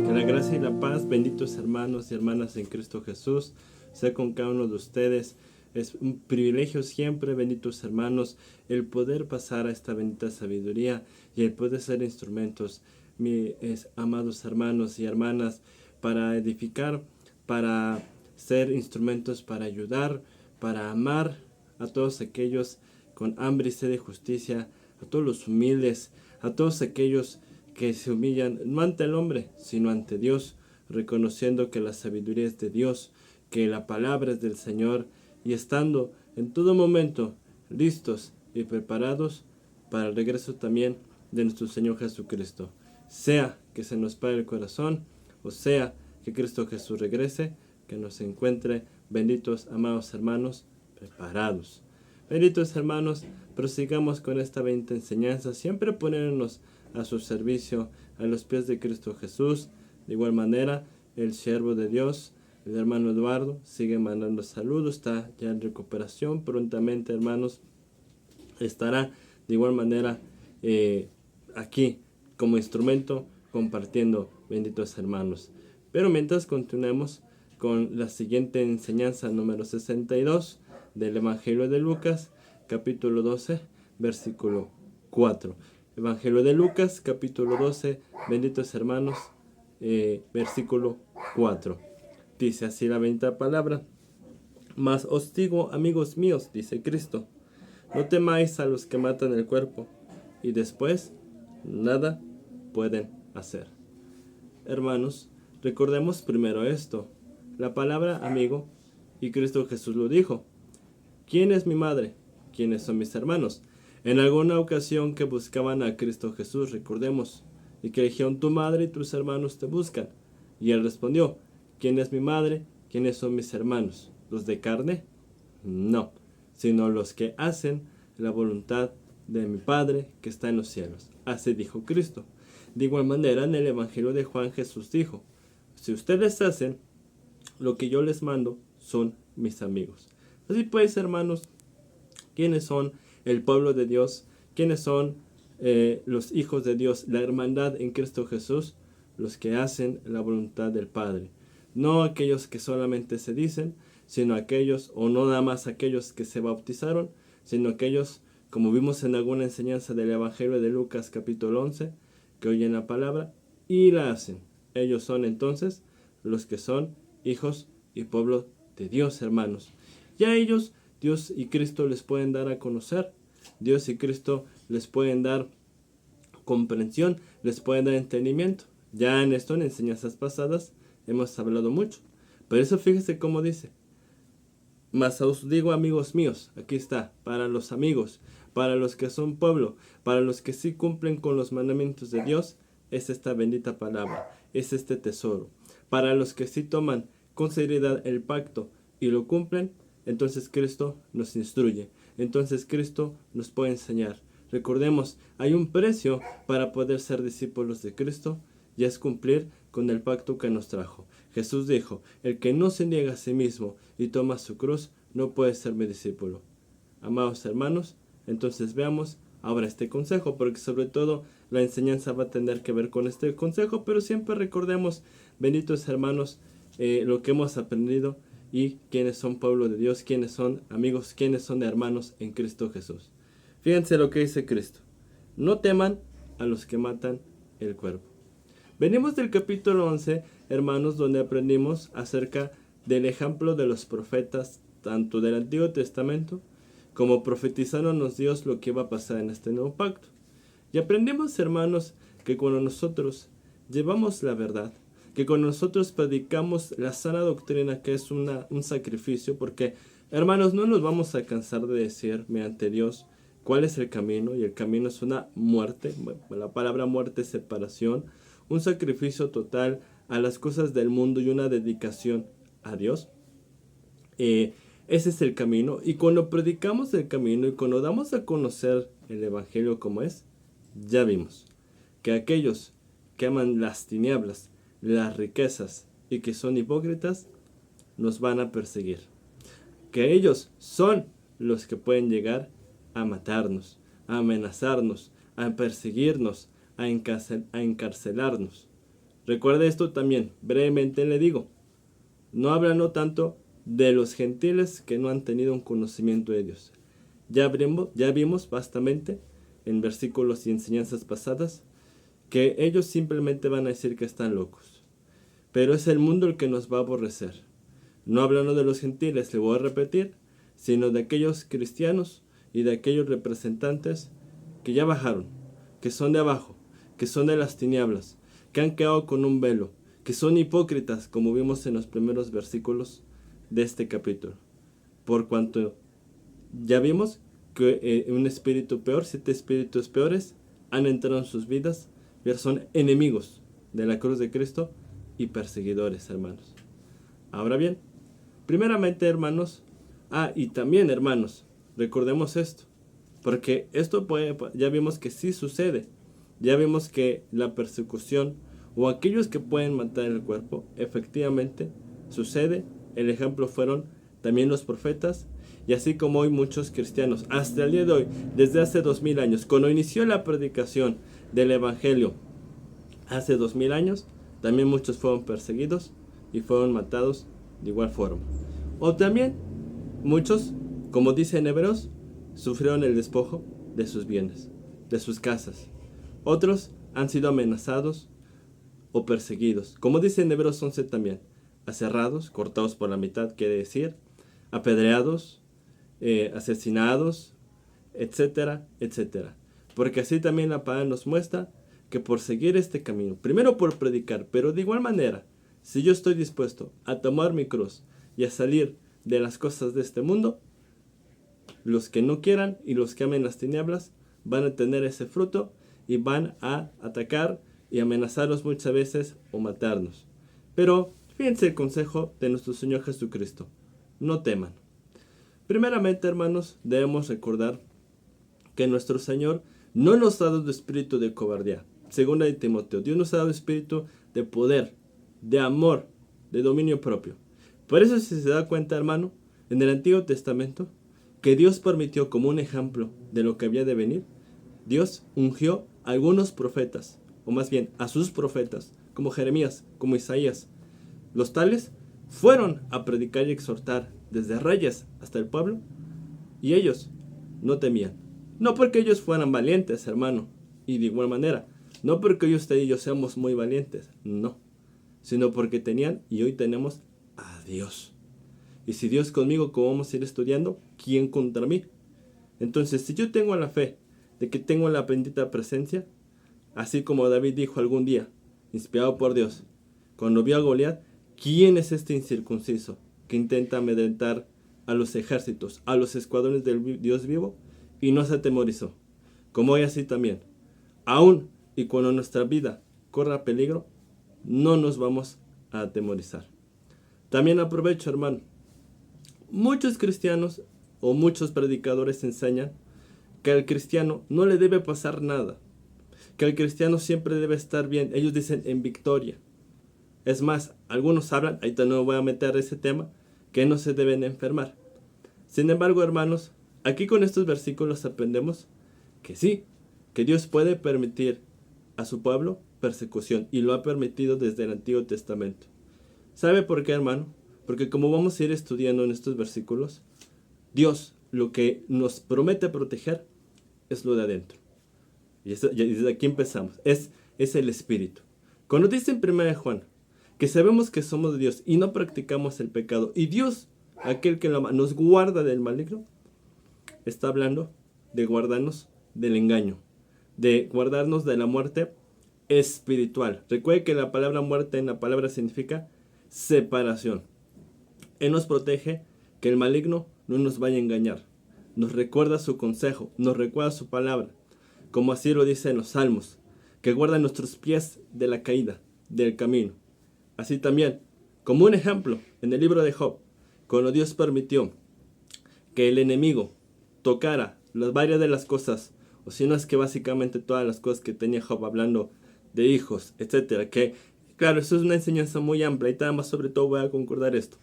Que la gracia y la paz, benditos hermanos y hermanas en Cristo Jesús, sea con cada uno de ustedes. Es un privilegio siempre, benditos hermanos, el poder pasar a esta bendita sabiduría y el poder ser instrumentos, mis amados hermanos y hermanas, para edificar, para ser instrumentos para ayudar, para amar a todos aquellos con hambre y sed de justicia, a todos los humildes, a todos aquellos que se humillan no ante el hombre, sino ante Dios, reconociendo que la sabiduría es de Dios, que la palabra es del Señor, y estando en todo momento listos y preparados para el regreso también de nuestro Señor Jesucristo. Sea que se nos pare el corazón, o sea que Cristo Jesús regrese, que nos encuentre, benditos, amados hermanos, preparados. Benditos hermanos, prosigamos con esta bendita enseñanza, siempre ponernos a su servicio, a los pies de Cristo Jesús. De igual manera, el siervo de Dios, el hermano Eduardo, sigue mandando saludos, está ya en recuperación. Prontamente, hermanos, estará de igual manera aquí como instrumento compartiendo, benditos hermanos. Pero mientras continuemos con la siguiente enseñanza número 62 del Evangelio de Lucas, capítulo 12, versículo 4. Evangelio de Lucas, capítulo 12, benditos hermanos, versículo 4. Dice así la bendita palabra: Mas os digo, amigos míos, dice Cristo, no temáis a los que matan el cuerpo, y después nada pueden hacer. Hermanos, recordemos primero esto. La palabra amigo, y Cristo Jesús lo dijo. ¿Quién es mi madre? ¿Quiénes son mis hermanos? En alguna ocasión que buscaban a Cristo Jesús, recordemos, y que dijeron, tu madre y tus hermanos te buscan. Y él respondió, ¿quién es mi madre? ¿Quiénes son mis hermanos? ¿Los de carne? No, sino los que hacen la voluntad de mi Padre que está en los cielos. Así dijo Cristo. De igual manera, en el Evangelio de Juan, Jesús dijo, si ustedes hacen lo que yo les mando, son mis amigos. Así pues, hermanos, ¿quiénes son el pueblo de Dios? ¿Quiénes son los hijos de Dios? La hermandad en Cristo Jesús, los que hacen la voluntad del Padre. No aquellos que solamente se dicen, sino aquellos, o no nada más aquellos que se bautizaron, sino aquellos, como vimos en alguna enseñanza del Evangelio de Lucas capítulo 11, que oyen la palabra y la hacen. Ellos son entonces los que son hijos y pueblo de Dios, hermanos. Ya ellos, Dios y Cristo les pueden dar a conocer. Dios y Cristo les pueden dar comprensión, les pueden dar entendimiento. Ya en esto, en enseñanzas pasadas, hemos hablado mucho. Pero eso fíjese cómo dice. Mas os digo, amigos míos, aquí está, para los amigos, para los que son pueblo, para los que sí cumplen con los mandamientos de Dios, es esta bendita palabra, es este tesoro. Para los que sí toman con seriedad el pacto y lo cumplen, entonces Cristo nos instruye, entonces Cristo nos puede enseñar. Recordemos, hay un precio para poder ser discípulos de Cristo, y es cumplir con el pacto que nos trajo. Jesús dijo, el que no se niega a sí mismo y toma su cruz, no puede ser mi discípulo. Amados hermanos, entonces veamos ahora este consejo, porque sobre todo la enseñanza va a tener que ver con este consejo, pero siempre recordemos, benditos hermanos, lo que hemos aprendido y quiénes son pueblo de Dios, quiénes son amigos, quiénes son hermanos en Cristo Jesús. Fíjense lo que dice Cristo. No teman a los que matan el cuerpo. Venimos del capítulo 11, hermanos, donde aprendimos acerca del ejemplo de los profetas, tanto del Antiguo Testamento, como profetizándonos Dios lo que iba a pasar en este nuevo pacto. Y aprendimos, hermanos, que cuando nosotros llevamos la verdad, que cuando nosotros predicamos la sana doctrina, que es un sacrificio, porque, hermanos, no nos vamos a cansar de decir mediante Dios cuál es el camino, y el camino es una muerte, la palabra muerte es separación, un sacrificio total a las cosas del mundo y una dedicación a Dios. Ese es el camino, y cuando predicamos el camino y cuando damos a conocer el Evangelio como es, ya vimos que aquellos que aman las tinieblas, las riquezas y que son hipócritas, nos van a perseguir. Que ellos son los que pueden llegar a matarnos, a amenazarnos, a perseguirnos, a encarcelarnos. Recuerde esto también, brevemente le digo, no hablando tanto de los gentiles que no han tenido un conocimiento de Dios. Ya vimos bastante en versículos y enseñanzas pasadas que ellos simplemente van a decir que están locos. Pero es el mundo el que nos va a aborrecer. No hablando de los gentiles, le voy a repetir, sino de aquellos cristianos y de aquellos representantes que ya bajaron, que son de abajo, que son de las tinieblas, que han quedado con un velo, que son hipócritas, como vimos en los primeros versículos de este capítulo. Por cuanto ya vimos que un espíritu peor, 7 espíritus peores, han entrado en sus vidas, pero son enemigos de la cruz de Cristo y perseguidores, hermanos. Ahora bien, primeramente, hermanos, y también, hermanos, recordemos esto, porque esto ya vimos que sí sucede. Ya vimos que la persecución o aquellos que pueden matar el cuerpo, efectivamente sucede. El ejemplo fueron también los profetas, y así como hoy muchos cristianos, hasta el día de hoy, desde hace 2000 años, cuando inició la predicación del Evangelio, hace 2000 años, también muchos fueron perseguidos y fueron matados de igual forma. O también muchos, como dicen Hebreos, sufrieron el despojo de sus bienes, de sus casas. Otros han sido amenazados o perseguidos. Como dice en Hebreos 11 también, aserrados, cortados por la mitad, quiere decir, apedreados, asesinados, etcétera, etcétera. Porque así también la palabra nos muestra que por seguir este camino, primero por predicar, pero de igual manera, si yo estoy dispuesto a tomar mi cruz y a salir de las cosas de este mundo, los que no quieran y los que amen las tinieblas van a tener ese fruto y van a atacar y amenazarnos muchas veces o matarnos. Pero fíjense el consejo de nuestro Señor Jesucristo: no teman. Primeramente, hermanos, debemos recordar que nuestro Señor no nos ha dado espíritu de cobardía. Segunda de Timoteo, Dios nos ha dado espíritu de poder, de amor, de dominio propio. Por eso, si se da cuenta, hermano, en el Antiguo Testamento, que Dios permitió como un ejemplo de lo que había de venir, Dios ungió a algunos profetas, o más bien a sus profetas, como Jeremías, como Isaías. Los tales fueron a predicar y exhortar desde reyes hasta el pueblo, y ellos no temían. No porque ellos fueran valientes, hermano, y de igual manera, no porque usted y yo seamos muy valientes, no, sino porque tenían y hoy tenemos a Dios. Y si Dios conmigo, como vamos a ir estudiando, ¿quién contra mí? Entonces, si yo tengo la fe de que tengo la bendita presencia, así como David dijo algún día, inspirado por Dios, cuando vio a Goliat, ¿quién es este incircunciso que intenta amedrentar a los ejércitos, a los escuadrones del Dios vivo? Y no se atemorizó. Como hoy así también, aún y cuando nuestra vida corra peligro, no nos vamos a atemorizar. También aprovecho, hermano, muchos cristianos o muchos predicadores enseñan que al cristiano no le debe pasar nada, que el cristiano siempre debe estar bien. Ellos dicen en victoria. Es más, algunos hablan, ahorita no voy a meter ese tema, que no se deben enfermar. Sin embargo, hermanos, aquí con estos versículos aprendemos que sí, que Dios puede permitir a su pueblo persecución, y lo ha permitido desde el Antiguo Testamento. ¿Sabe por qué, hermano? Porque como vamos a ir estudiando en estos versículos, Dios lo que nos promete proteger es lo de adentro. Y desde aquí empezamos. Es el Espíritu. Cuando dice en 1 Juan que sabemos que somos de Dios y no practicamos el pecado, y Dios, aquel que nos guarda del maligno, está hablando de guardarnos del engaño, de guardarnos de la muerte espiritual. Recuerde que la palabra muerte en la palabra significa separación. Él nos protege que el maligno no nos vaya a engañar. Nos recuerda su consejo, nos recuerda su palabra, como así lo dice en los Salmos, que guarda nuestros pies de la caída, del camino. Así también, como un ejemplo, en el libro de Job, cuando Dios permitió que el enemigo tocara las varias de las cosas, o si no es que básicamente todas las cosas que tenía Job, hablando de hijos, etcétera, que claro, eso es una enseñanza muy amplia, y nada más sobre todo voy a concordar esto.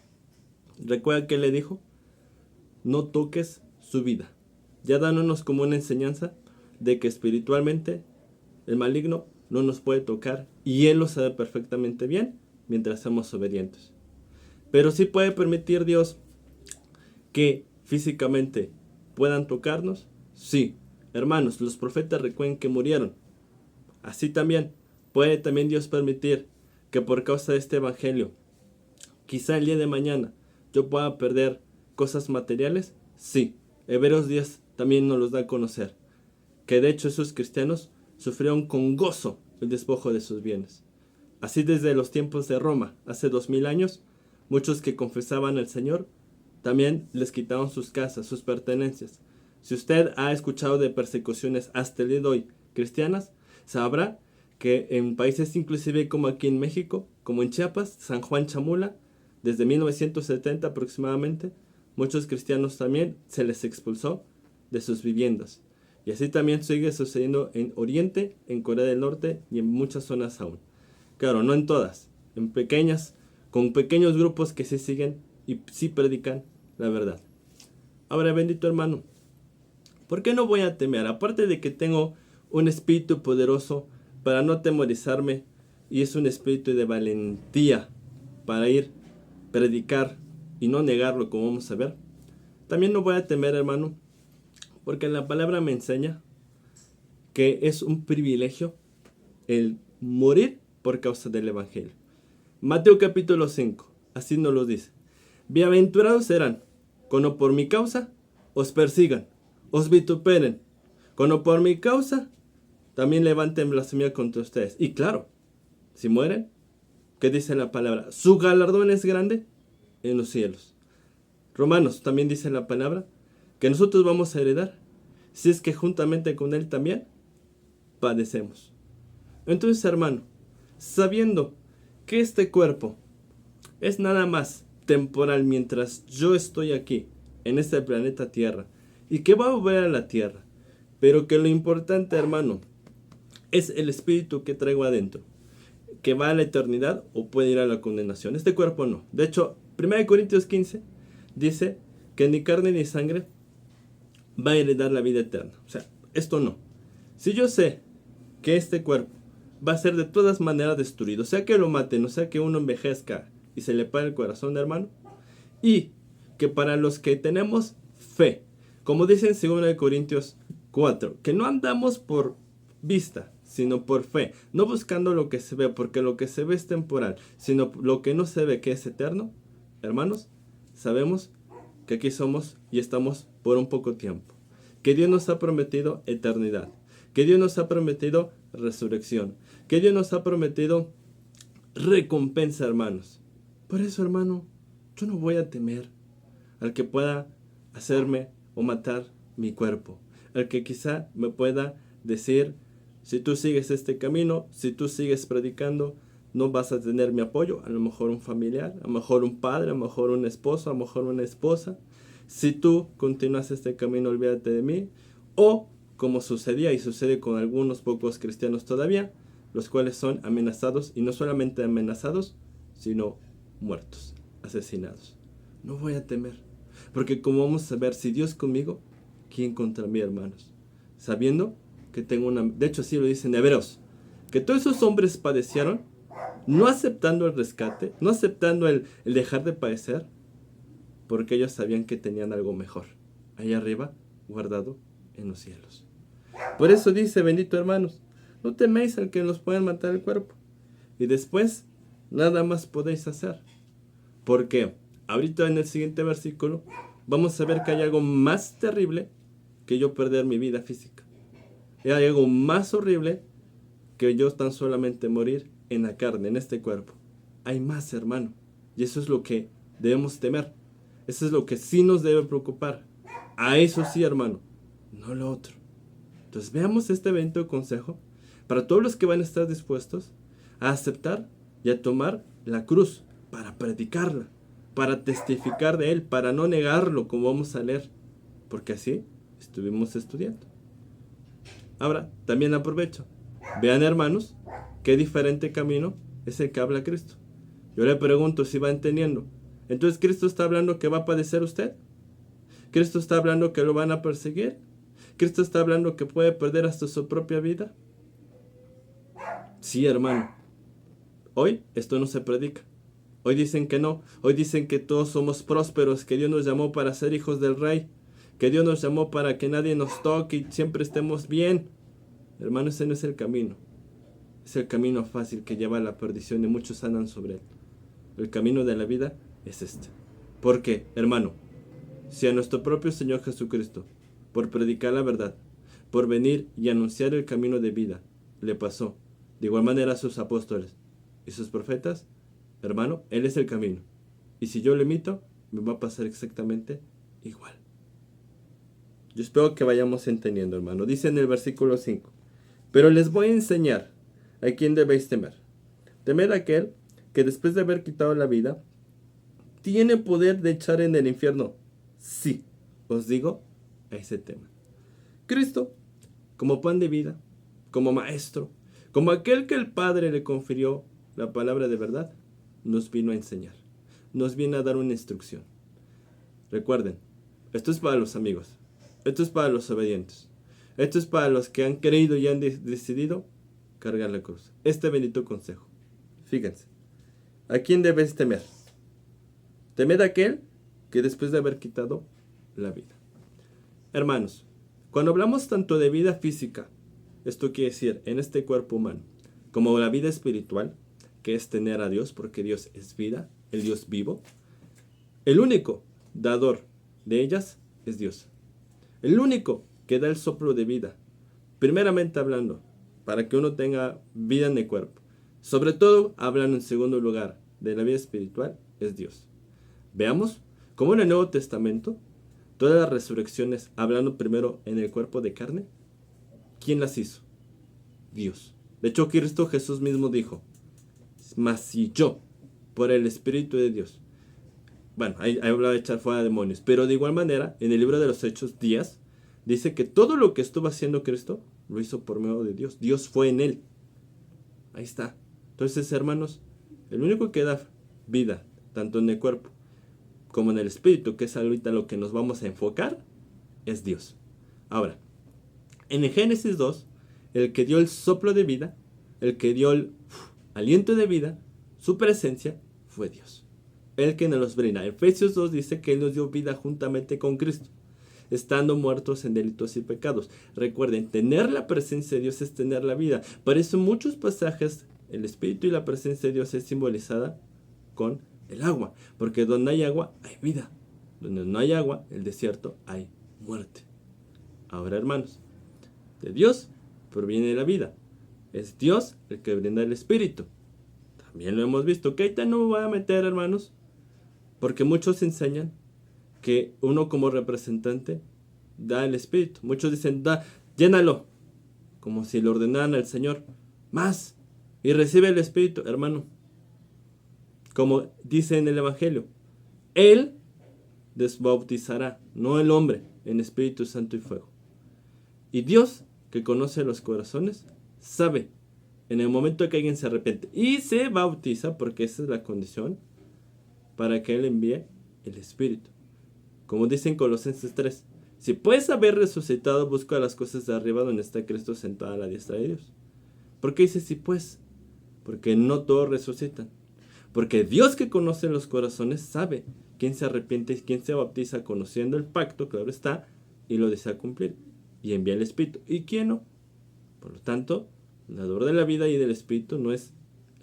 Recuerda que le dijo: no toques su vida, ya dándonos como una enseñanza de que espiritualmente el maligno no nos puede tocar y Él lo sabe perfectamente bien mientras somos obedientes. Pero sí puede permitir Dios que físicamente puedan tocarnos. Sí, hermanos, los profetas recuerden que murieron. Así también puede también Dios permitir que por causa de este evangelio, quizá el día de mañana yo pueda perder cosas materiales. Sí, Hebreos 10 también nos los da a conocer, que de hecho esos cristianos sufrieron con gozo el despojo de sus bienes. Así desde los tiempos de Roma, hace 2000 años, muchos que confesaban al Señor también les quitaron sus casas, sus pertenencias. Si usted ha escuchado de persecuciones hasta el día de hoy cristianas, sabrá que en países inclusive como aquí en México, como en Chiapas, San Juan Chamula, desde 1970 aproximadamente, muchos cristianos también se les expulsó de sus viviendas. Y así también sigue sucediendo en Oriente, en Corea del Norte y en muchas zonas aún. Claro, no en todas, en pequeñas, con pequeños grupos que sí siguen y sí predican la verdad. Ahora, bendito hermano, ¿por qué no voy a temer? Aparte de que tengo un espíritu poderoso para no atemorizarme, y es un espíritu de valentía para ir, predicar y no negarlo, como vamos a ver. También no voy a temer, hermano, porque la palabra me enseña que es un privilegio el morir por causa del evangelio. Mateo capítulo 5, así nos lo dice. Bienaventurados serán cuando por mi causa os persigan, os vituperen, cuando por mi causa también levanten blasfemia contra ustedes. Y claro, si mueren, ¿qué dice la palabra? Su galardón es grande en los cielos. Romanos también dice la palabra que nosotros vamos a heredar si es que juntamente con Él también padecemos. Entonces, hermano, sabiendo que este cuerpo es nada más temporal mientras yo estoy aquí, en este planeta Tierra, y que va a volver a la Tierra, pero que lo importante, hermano, es el espíritu que traigo adentro, que va a la eternidad o puede ir a la condenación. Este cuerpo no. De hecho, 1 Corintios 15 dice que ni carne ni sangre va a heredar la vida eterna. O sea, esto no. Si yo sé que este cuerpo va a ser de todas maneras destruido, sea que lo maten, o sea que uno envejezca y se le pare el corazón, hermano, y que para los que tenemos fe, como dice en 2 Corintios 4, que no andamos por vista, sino por fe, no buscando lo que se ve, porque lo que se ve es temporal, sino lo que no se ve, que es eterno. Hermanos, sabemos que aquí somos y estamos por un poco tiempo, que Dios nos ha prometido eternidad, que Dios nos ha prometido resurrección, que Dios nos ha prometido recompensa, hermanos. Por eso, hermano, yo no voy a temer al que pueda hacerme o matar mi cuerpo, al que quizá me pueda decir: si tú sigues este camino, si tú sigues predicando, no vas a tener mi apoyo. A lo mejor un familiar, a lo mejor un padre, a lo mejor un esposo, a lo mejor una esposa. Si tú continúas este camino, olvídate de mí. O, como sucedía y sucede con algunos pocos cristianos todavía, los cuales son amenazados, y no solamente amenazados, sino muertos, asesinados. No voy a temer, porque como vamos a ver, si Dios conmigo, ¿quién contra mí, hermanos? Sabiendo que tengo una... De hecho, así lo dicen Hebreos, que todos esos hombres padecieron, no aceptando el rescate, no aceptando el dejar de padecer, porque ellos sabían que tenían algo mejor, allá arriba, guardado en los cielos. Por eso dice, bendito hermanos, no teméis al que nos puedan matar el cuerpo, y después nada más podéis hacer. Porque ahorita en el siguiente versículo vamos a ver que hay algo más terrible que yo perder mi vida física. Y hay algo más horrible que yo tan solamente morir en la carne, en este cuerpo. Hay más, hermano. Y eso es lo que debemos temer. Eso es lo que sí nos debe preocupar. A eso sí, hermano, no lo otro. Entonces veamos este evento de consejo para todos los que van a estar dispuestos a aceptar y a tomar la cruz para predicarla, para testificar de Él, para no negarlo, como vamos a leer, porque así estuvimos estudiando. Ahora, también aprovecho. Vean, hermanos, qué diferente camino es el que habla Cristo. Yo le pregunto si va entendiendo. Entonces, ¿Cristo está hablando que va a padecer usted? ¿Cristo está hablando que lo van a perseguir? ¿Cristo está hablando que puede perder hasta su propia vida? Sí, hermano. Hoy esto no se predica. Hoy dicen que no. Hoy dicen que todos somos prósperos, que Dios nos llamó para ser hijos del Rey, que Dios nos llamó para que nadie nos toque y siempre estemos bien. Hermano, ese no es el camino. Es el camino fácil que lleva a la perdición y muchos andan sobre él. El camino de la vida es este. ¿Por qué, hermano? Si a nuestro propio Señor Jesucristo, por predicar la verdad, por venir y anunciar el camino de vida, le pasó de igual manera a sus apóstoles y sus profetas, hermano, Él es el camino. Y si yo lo imito, me va a pasar exactamente igual. Yo espero que vayamos entendiendo, hermano. Dice en el versículo 5, pero les voy a enseñar a quién debéis temer. Temed a aquel que después de haber quitado la vida, tiene poder de echar en el infierno. Sí, os digo a ese tema. Cristo, como pan de vida, como maestro, como aquel que el Padre le confirió la palabra de verdad, nos vino a enseñar. Nos viene a dar una instrucción. Recuerden, esto es para los amigos. Esto es para los obedientes. Esto es para los que han creído y han decidido cargar la cruz. Este bendito consejo. Fíjense. ¿A quién debes temer? Temed a aquel que después de haber quitado la vida. Hermanos, cuando hablamos tanto de vida física, esto quiere decir en este cuerpo humano, como la vida espiritual, que es tener a Dios, porque Dios es vida, el Dios vivo, el único dador de ellas es Dios. El único que da el soplo de vida, primeramente hablando, para que uno tenga vida en el cuerpo. Sobre todo, hablando en segundo lugar de la vida espiritual, es Dios. Veamos cómo en el Nuevo Testamento, todas las resurrecciones, hablando primero en el cuerpo de carne, ¿quién las hizo? Dios. De hecho, Cristo Jesús mismo dijo, mas si yo, por el Espíritu de Dios, bueno, ahí hablaba de echar fuera demonios, pero de igual manera, en el libro de los Hechos 10, dice que todo lo que estuvo haciendo Cristo, lo hizo por medio de Dios. Dios fue en él. Ahí está. Entonces, hermanos, el único que da vida, tanto en el cuerpo como en el espíritu, que es ahorita lo que nos vamos a enfocar, es Dios. Ahora, en el Génesis 2, el que dio el soplo de vida, el que dio el aliento de vida, su presencia, fue Dios. El que nos los brinda. Efesios 2 dice que Él nos dio vida juntamente con Cristo, estando muertos en delitos y pecados. Recuerden, tener la presencia de Dios es tener la vida. Por eso en muchos pasajes el Espíritu y la presencia de Dios es simbolizada con el agua. Porque donde hay agua hay vida. Donde no hay agua, el desierto, hay muerte. Ahora, hermanos, de Dios proviene la vida. Es Dios el que brinda el Espíritu. También lo hemos visto. Que ahorita no me voy a meter, hermanos, porque muchos enseñan que uno como representante da el Espíritu. Muchos dicen, llénalo, como si le ordenaran al Señor más y recibe el Espíritu. Hermano, como dice en el Evangelio, Él desbautizará, no el hombre, en Espíritu Santo y fuego. Y Dios, que conoce los corazones, sabe en el momento que alguien se arrepiente y se bautiza, porque esa es la condición, para que Él envíe el Espíritu. Como dice en Colosenses 3, si puedes haber resucitado, busca las cosas de arriba donde está Cristo sentado a la diestra de Dios. ¿Por qué dice si pues? Porque no todos resucitan. Porque Dios, que conoce los corazones, sabe quién se arrepiente y quién se bautiza, conociendo el pacto, claro está, y lo desea cumplir, y envía el Espíritu. ¿Y quién no? Por lo tanto, el dador de la vida y del Espíritu no es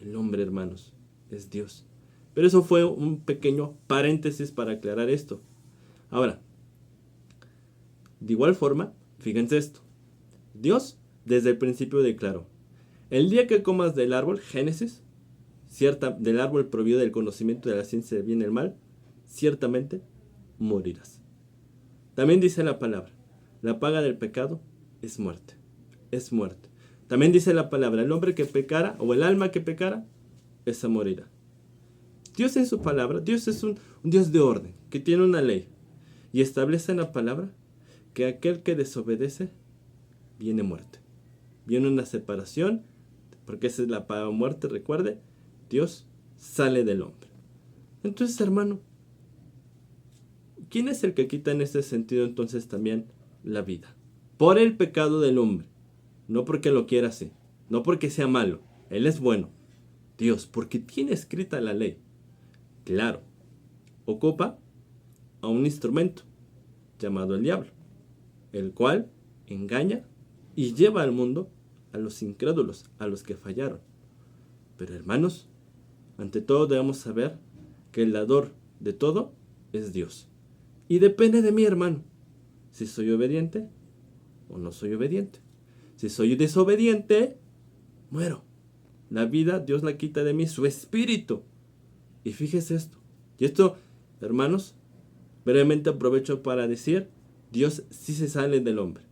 el hombre, hermanos, es Dios. Pero eso fue un pequeño paréntesis para aclarar esto. Ahora, de igual forma, fíjense esto. Dios desde el principio declaró, el día que comas del árbol, Génesis, del árbol prohibido del conocimiento de la ciencia del bien y el mal, ciertamente morirás. También dice la palabra, la paga del pecado es muerte. Es muerte. También dice la palabra, el hombre que pecara o el alma que pecara, esa morirá. Dios en su palabra, Dios es un Dios de orden, que tiene una ley. Y establece en la palabra que aquel que desobedece, viene muerte. Viene una separación, porque esa es la palabra muerte, recuerde, Dios sale del hombre. Entonces, hermano, ¿quién es el que quita en ese sentido entonces también la vida? Por el pecado del hombre. No porque lo quiera así, no porque sea malo, Él es bueno, Dios, porque tiene escrita la ley. Claro, ocupa a un instrumento llamado el diablo, el cual engaña y lleva al mundo a los incrédulos, a los que fallaron. Pero hermanos, ante todo debemos saber que el dador de todo es Dios. Y depende de mí, hermano, si soy obediente o no soy obediente. Si soy desobediente, muero. La vida Dios la quita de mí, su espíritu. Y fíjese esto. Y esto, hermanos, brevemente aprovecho para decir, Dios sí se sale del hombre.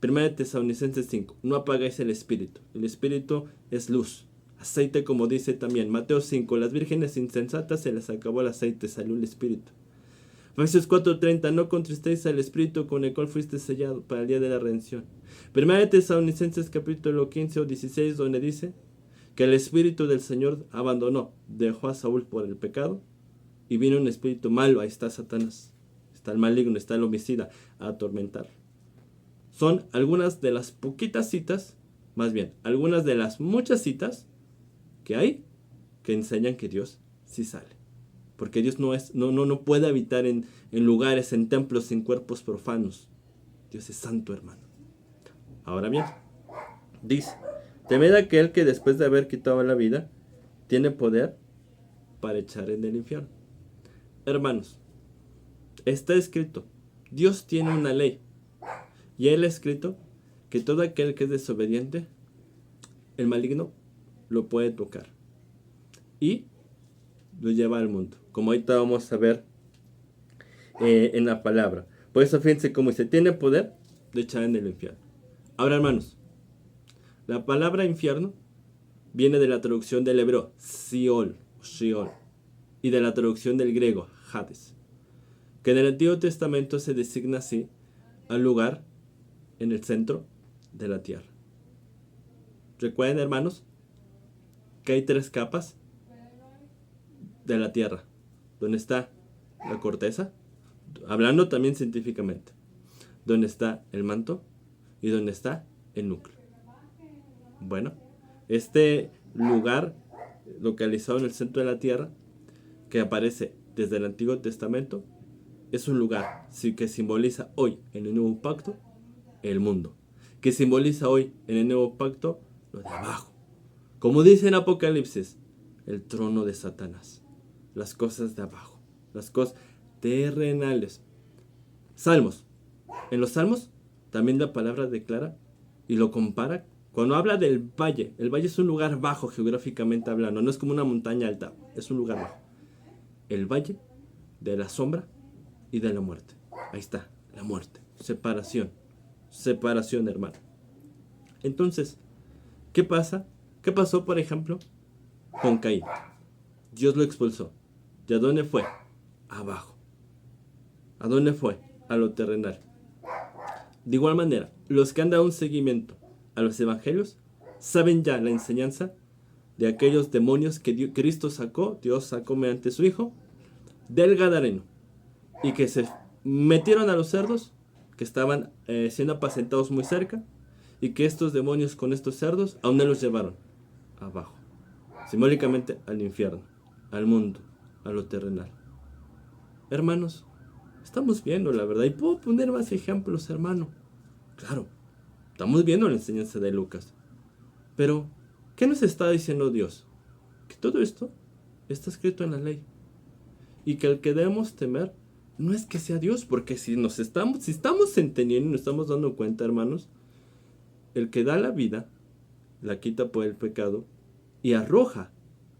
1 Tesalonicenses 5. No apagáis el espíritu. El espíritu es luz. Aceite, como dice también Mateo 5. Las vírgenes insensatas se les acabó el aceite, salió el espíritu. Efesios 4:30. No contristéis al espíritu con el cual fuiste sellado para el día de la redención. 1 Tesalonicenses capítulo 15 o 16, donde dice que el espíritu del Señor abandonó, dejó a Saúl por el pecado y vino un espíritu malo. Ahí está Satanás, está el maligno, está el homicida a atormentar. Son algunas de las poquitas citas, más bien, algunas de las muchas citas que hay que enseñan que Dios sí sale. Porque Dios no puede habitar en lugares, en templos, en cuerpos profanos. Dios es santo, hermano. Ahora bien, dice, temed a aquel que después de haber quitado la vida, tiene poder para echar en el infierno. Hermanos, está escrito, Dios tiene una ley. Y Él ha escrito que todo aquel que es desobediente, el maligno lo puede tocar. Y lo lleva al mundo. Como ahorita vamos a ver en la palabra. Por eso fíjense cómo dice, tiene poder de echar en el infierno. Ahora, hermanos, la palabra infierno viene de la traducción del hebreo, Sheol, y de la traducción del griego, Hades, que en el Antiguo Testamento se designa así al lugar en el centro de la tierra. Recuerden, hermanos, que hay 3 capas de la tierra, donde está la corteza, hablando también científicamente, donde está el manto y donde está el núcleo. Bueno, este lugar localizado en el centro de la tierra, que aparece desde el Antiguo Testamento, es un lugar que simboliza hoy en el nuevo pacto el mundo, que simboliza hoy en el nuevo pacto lo de abajo. Como dice en Apocalipsis, el trono de Satanás, las cosas de abajo, las cosas terrenales. Salmos. En los salmos también la palabra declara y lo compara. Cuando habla del valle, el valle es un lugar bajo geográficamente hablando, no es como una montaña alta, es un lugar bajo. El valle de la sombra y de la muerte. Ahí está, la muerte, separación, hermano. Entonces, ¿qué pasa? ¿Qué pasó, por ejemplo, con Caín? Dios lo expulsó. ¿Y a dónde fue? Abajo. ¿A dónde fue? A lo terrenal. De igual manera, los que han dado un seguimiento a los evangelios saben ya la enseñanza de aquellos demonios que Dios sacó mediante su Hijo, del Gadareno, y que se metieron a los cerdos que estaban siendo apacentados muy cerca, y que estos demonios con estos cerdos aún no los llevaron abajo, simbólicamente al infierno, al mundo, a lo terrenal. Hermanos, estamos viendo la verdad, y puedo poner más ejemplos, hermano. Claro, estamos viendo la enseñanza de Lucas, pero ¿qué nos está diciendo Dios? Que todo esto está escrito en la ley, y que el que debemos temer no es que sea Dios, porque si estamos entendiendo y nos estamos dando cuenta, hermanos, el que da la vida, la quita por el pecado y arroja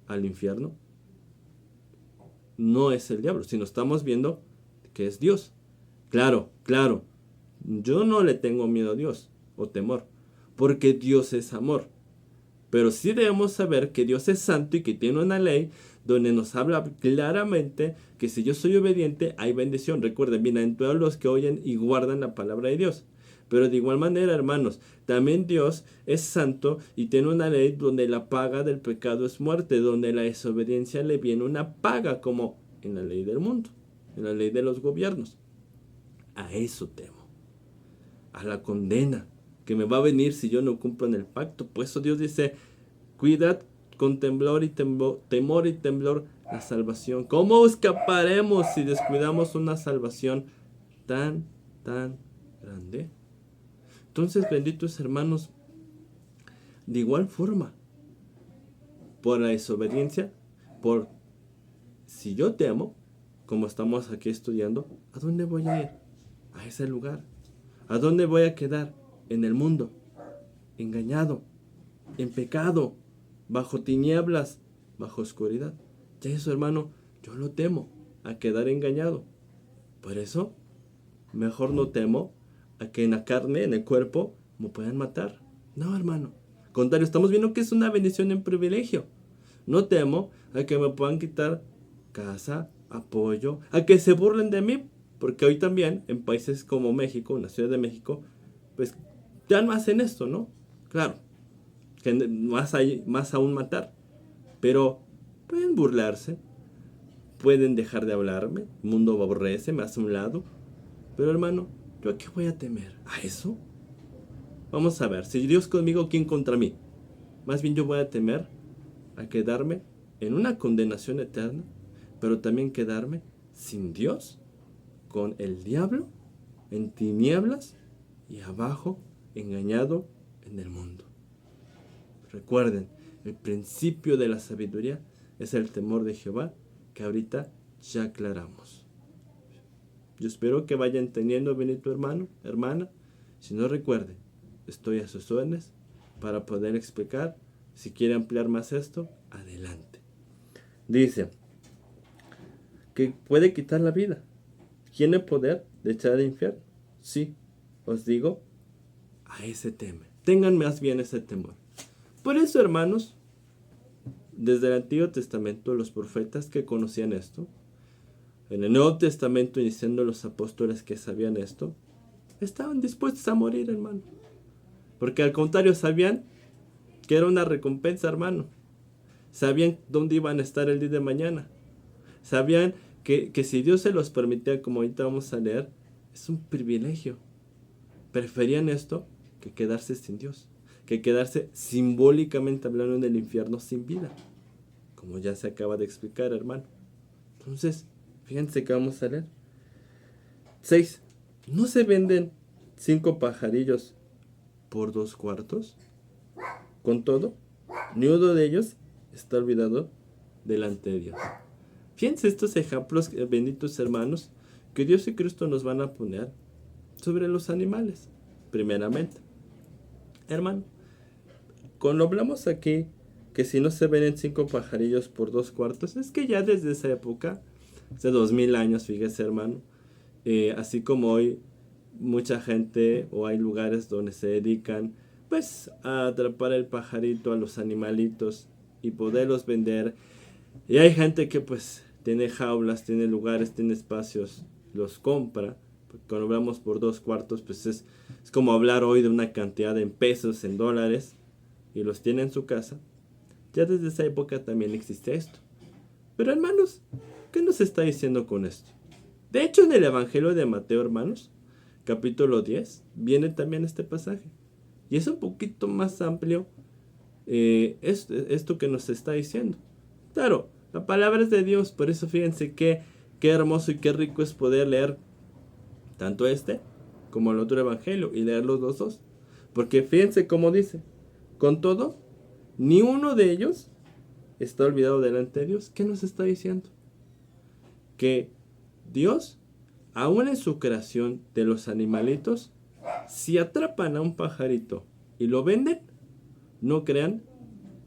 al infierno, no es el diablo, sino estamos viendo que es Dios. Claro, yo no le tengo miedo a Dios o temor, porque Dios es amor. Pero sí debemos saber que Dios es santo y que tiene una ley donde nos habla claramente que si yo soy obediente hay bendición. Recuerden, bienaventurados los que oyen y guardan la palabra de Dios. Pero de igual manera, hermanos, también Dios es santo y tiene una ley donde la paga del pecado es muerte, donde la desobediencia le viene una paga, como en la ley del mundo, en la ley de los gobiernos. A eso temo, a la condena que me va a venir si yo no cumplo en el pacto. Por eso Dios dice, Cuidad con temor y temblor la salvación. ¿Cómo escaparemos si descuidamos una salvación tan grande? Entonces, benditos hermanos, de igual forma, por la desobediencia, si yo temo, como estamos aquí estudiando, ¿a dónde voy a ir? A ese lugar. ¿A dónde voy a quedar? En el mundo, engañado, en pecado, bajo tinieblas, bajo oscuridad. Ya eso, hermano, yo lo temo, a quedar engañado. Por eso, mejor no temo a que en la carne, en el cuerpo, me puedan matar. No, hermano. Al contrario, estamos viendo que es una bendición en privilegio. No temo a que me puedan quitar casa, apoyo, a que se burlen de mí. Porque hoy también, en países como México, en la Ciudad de México, pues ya no hacen esto, ¿no? Claro, que más aún matar. Pero pueden burlarse, pueden dejar de hablarme, el mundo me aborrece, me hace a un lado. Pero hermano, ¿yo a qué voy a temer? ¿A eso? Vamos a ver, si Dios conmigo, ¿quién contra mí? Más bien yo voy a temer a quedarme en una condenación eterna, pero también quedarme sin Dios, con el diablo, en tinieblas y abajo, engañado en el mundo. Recuerden, el principio de la sabiduría es el temor de Jehová, que ahorita ya aclaramos. Yo espero que vayan entendiendo, bendito hermano, hermana. Si no, recuerden, estoy a sus órdenes para poder explicar. Si quiere ampliar más esto, adelante. Dice que puede quitar la vida. ¿Tiene poder de echar al infierno? Sí, os digo, a ese teme. Tengan más bien ese temor. Por eso, hermanos, desde el Antiguo Testamento, los profetas que conocían esto, en el Nuevo Testamento, iniciando los apóstoles que sabían esto, estaban dispuestos a morir, hermano. Porque al contrario, sabían que era una recompensa, hermano. Sabían dónde iban a estar el día de mañana. Sabían que si Dios se los permitía, como ahorita vamos a leer, es un privilegio. Preferían esto que quedarse sin Dios, que quedarse simbólicamente hablando en el infierno sin vida, como ya se acaba de explicar, hermano. Entonces, fíjense que vamos a leer. 6. ¿No se venden 5 pajarillos por 2 cuartos? Con todo, ni uno de ellos está olvidado delante de Dios. Fíjense estos ejemplos, benditos hermanos, que Dios y Cristo nos van a poner sobre los animales, primeramente. Hermano, cuando hablamos aquí que si no se venden 5 pajarillos por 2 cuartos, es que ya desde esa época, hace 2000 años, fíjese hermano, así como hoy mucha gente o hay lugares donde se dedican pues a atrapar el pajarito, a los animalitos y poderlos vender. Y hay gente que pues tiene jaulas, tiene lugares, tiene espacios, los compra. Cuando hablamos por 2 cuartos, pues es como hablar hoy de una cantidad en pesos, en dólares, y los tiene en su casa. Ya desde esa época también existe esto. Pero hermanos, ¿qué nos está diciendo con esto? De hecho, en el Evangelio de Mateo, hermanos, capítulo 10, viene también este pasaje. Y es un poquito más amplio esto que nos está diciendo. Claro, la palabra es de Dios, por eso fíjense qué hermoso y qué rico es poder leer tanto este como el otro evangelio y leer los dos. Porque fíjense cómo dice, con todo, ni uno de ellos está olvidado delante de Dios. ¿Qué nos está diciendo? Que Dios, aún en su creación de los animalitos, si atrapan a un pajarito y lo venden, no crean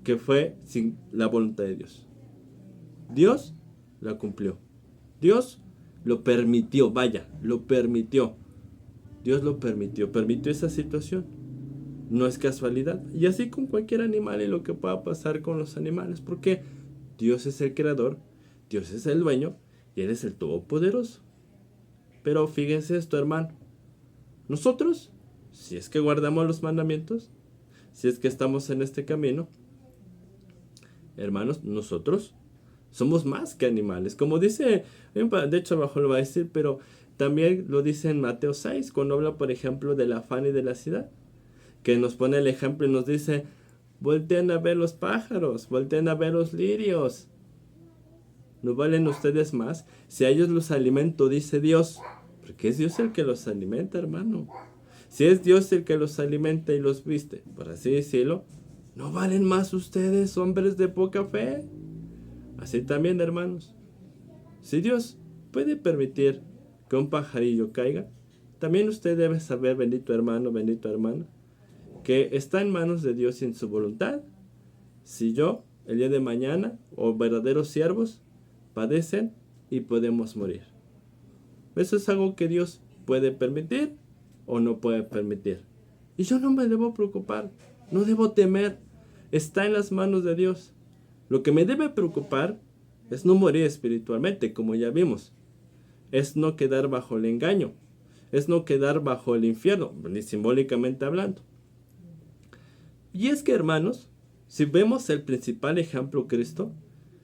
que fue sin la voluntad de Dios. Dios la cumplió. Dios lo permitió, lo permitió. Dios lo permitió esa situación. No es casualidad. Y así con cualquier animal y lo que pueda pasar con los animales. Porque Dios es el creador, Dios es el dueño y Él es el todopoderoso. Pero fíjense esto, hermano. Nosotros, si es que guardamos los mandamientos, si es que estamos en este camino, hermanos, nosotros somos más que animales. Como dice, de hecho abajo lo va a decir, pero también lo dice en Mateo 6, cuando habla, por ejemplo, del afán y de la ansiedad, que nos pone el ejemplo y nos dice, Volteen a ver los pájaros, volteen a ver los lirios. ¿No valen ustedes más? Si a ellos los alimento, dice Dios, porque es Dios el que los alimenta, hermano. Si es Dios el que los alimenta y los viste, por así decirlo, ¿no valen más ustedes, hombres de poca fe? Así también, hermanos. Si Dios puede permitir que un pajarillo caiga, también usted debe saber, bendito hermano, bendita hermana, que está en manos de Dios y en su voluntad. Si yo, el día de mañana, o verdaderos siervos, padecen y podemos morir. Eso es algo que Dios puede permitir o no puede permitir. Y yo no me debo preocupar, no debo temer. Está en las manos de Dios. Lo que me debe preocupar es no morir espiritualmente, como ya vimos. Es no quedar bajo el engaño. Es no quedar bajo el infierno, simbólicamente hablando. Y es que, hermanos, si vemos el principal ejemplo, Cristo,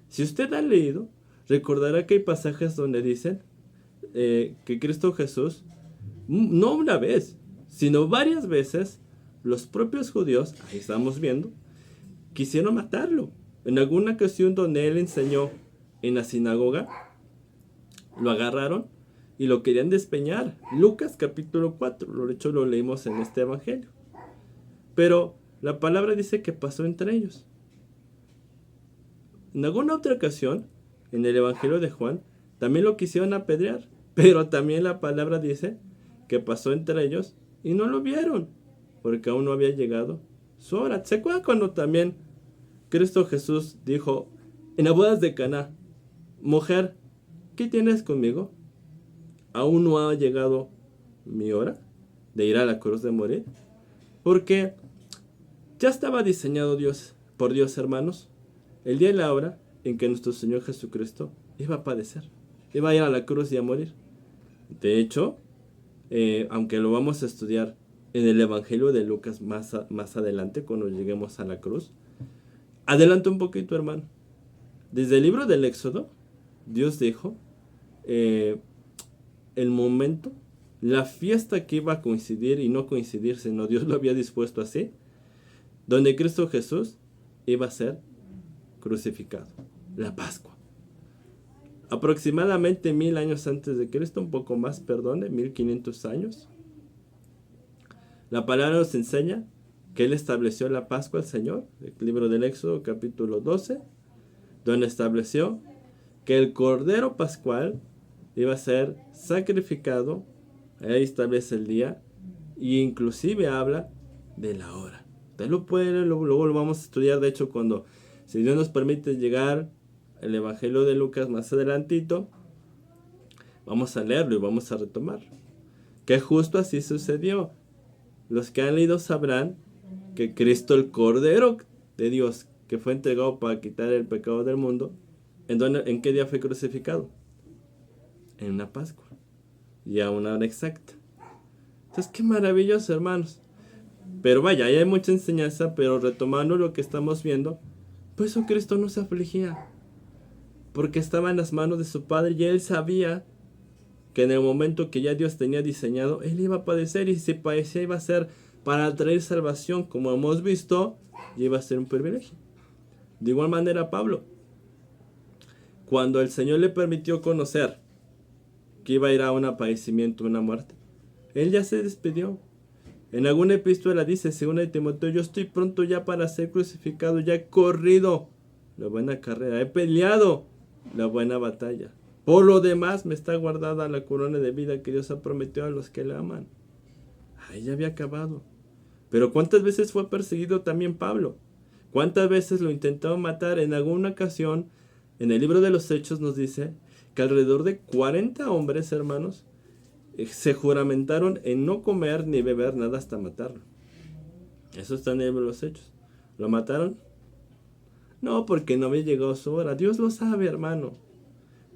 si usted ha leído, recordará que hay pasajes donde dicen que Cristo Jesús, no una vez, sino varias veces, los propios judíos, ahí estamos viendo, quisieron matarlo. En alguna ocasión donde él enseñó en la sinagoga, lo agarraron y lo querían despeñar. Lucas capítulo 4, de hecho lo leímos en este evangelio. Pero la palabra dice que pasó entre ellos. En alguna otra ocasión, en el evangelio de Juan, también lo quisieron apedrear. Pero también la palabra dice que pasó entre ellos y no lo vieron, porque aún no había llegado su hora. ¿Se acuerdan cuando también Cristo Jesús dijo en las bodas de Caná: mujer, ¿qué tienes conmigo? ¿Aún no ha llegado mi hora de ir a la cruz, de morir? Porque ya estaba diseñado por Dios, hermanos, el día y la hora en que nuestro Señor Jesucristo iba a padecer, iba a ir a la cruz y a morir. De hecho, aunque lo vamos a estudiar en el Evangelio de Lucas más adelante, cuando lleguemos a la cruz, adelanta un poquito, hermano. Desde el libro del Éxodo, Dios dijo el momento, la fiesta que iba a coincidir y no coincidir, sino Dios lo había dispuesto así, donde Cristo Jesús iba a ser crucificado, la Pascua. Aproximadamente 1000 años antes de Cristo, un poco más, 1500 años. La palabra nos enseña que Él estableció la Pascua al Señor, el libro del Éxodo capítulo 12, donde estableció que el Cordero Pascual iba a ser sacrificado. Ahí establece el día e inclusive habla de la hora. Usted lo puede leer, luego lo vamos a estudiar, de hecho, cuando, si Dios nos permite llegar al Evangelio de Lucas más adelantito, vamos a leerlo y vamos a retomar. Que justo así sucedió. Los que han leído sabrán que Cristo, el Cordero de Dios, que fue entregado para quitar el pecado del mundo, ¿en qué día fue crucificado? En una Pascua. Y a una hora exacta. Entonces, qué maravilloso, hermanos. Pero vaya, ahí hay mucha enseñanza, pero retomando lo que estamos viendo, por eso Cristo no se afligía, porque estaba en las manos de su Padre y Él sabía que en el momento que ya Dios tenía diseñado, Él iba a padecer, y si padecía iba a ser para traer salvación, como hemos visto, y iba a ser un privilegio. De igual manera Pablo, cuando el Señor le permitió conocer que iba a ir a un padecimiento, una muerte, Él ya se despidió. En alguna epístola dice, según el Timoteo: yo estoy pronto ya para ser crucificado, ya he corrido la buena carrera, he peleado la buena batalla. Por lo demás me está guardada la corona de vida que Dios ha prometido a los que le aman. Ahí ya había acabado. Pero ¿cuántas veces fue perseguido también Pablo? ¿Cuántas veces lo intentaron matar? En alguna ocasión, en el libro de los Hechos nos dice que alrededor de 40 hombres, hermanos, se juramentaron en no comer ni beber nada hasta matarlo. Eso está en el libro de los Hechos. ¿Lo mataron? No, porque no había llegado su hora. Dios lo sabe, hermano.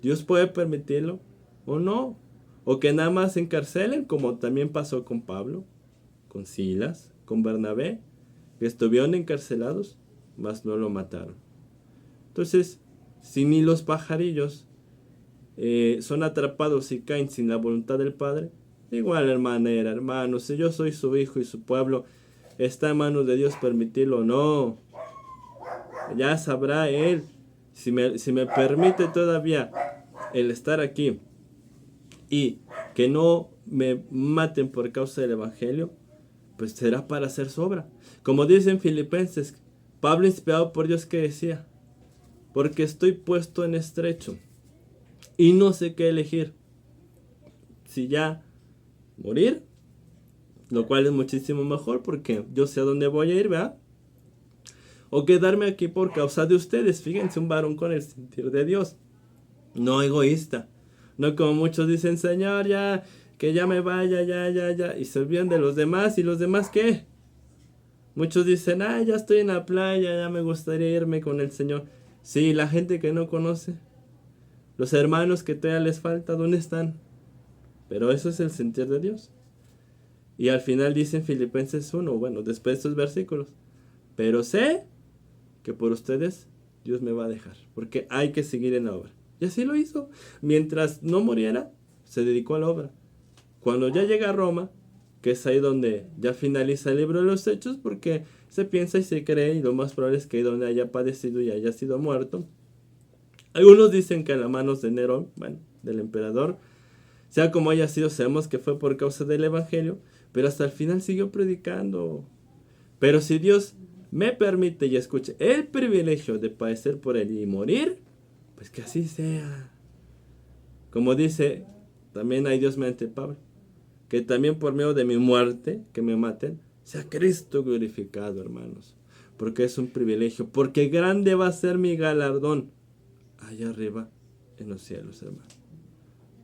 Dios puede permitirlo o no. O que nada más se encarcelen, como también pasó con Pablo, con Silas, con Bernabé, que estuvieron encarcelados, mas no lo mataron. Entonces, si ni los pajarillos son atrapados y caen sin la voluntad del Padre, de igual manera, hermanos, si yo soy su hijo y su pueblo, está en manos de Dios permitirlo o no. Ya sabrá Él. Si me permite todavía el estar aquí y que no me maten por causa del Evangelio, pues será para hacer su obra. Como dice en Filipenses, Pablo, inspirado por Dios, que decía: porque estoy puesto en estrecho y no sé qué elegir. Si ya morir, lo cual es muchísimo mejor porque yo sé a dónde voy a ir, ¿verdad? O quedarme aquí por causa de ustedes. Fíjense, un varón con el sentir de Dios, no egoísta. No como muchos dicen: Señor, ya, que ya me vaya, ya. Y se olvidan de los demás. ¿Y los demás qué? Muchos dicen: ya estoy en la playa, ya me gustaría irme con el Señor. Sí, la gente que no conoce, los hermanos que todavía les falta, ¿dónde están? Pero eso es el sentir de Dios. Y al final dice en Filipenses 1, bueno, después de estos versículos: pero sé que por ustedes Dios me va a dejar, porque hay que seguir en la obra. Y así lo hizo. Mientras no muriera, se dedicó a la obra. Cuando ya llega a Roma, que es ahí donde ya finaliza el libro de los Hechos, porque se piensa y se cree, y lo más probable es que ahí donde haya padecido y haya sido muerto. Algunos dicen que a las manos de Nerón, bueno, del emperador. Sea como haya sido, sabemos que fue por causa del Evangelio, pero hasta el final siguió predicando. Pero si Dios me permite y escuche el privilegio de padecer por Él y morir, pues que así sea. Como dice también hay Dios mediante Pablo, que también por medio de mi muerte, que me maten, sea Cristo glorificado, hermanos. Porque es un privilegio, porque grande va a ser mi galardón allá arriba en los cielos, hermanos.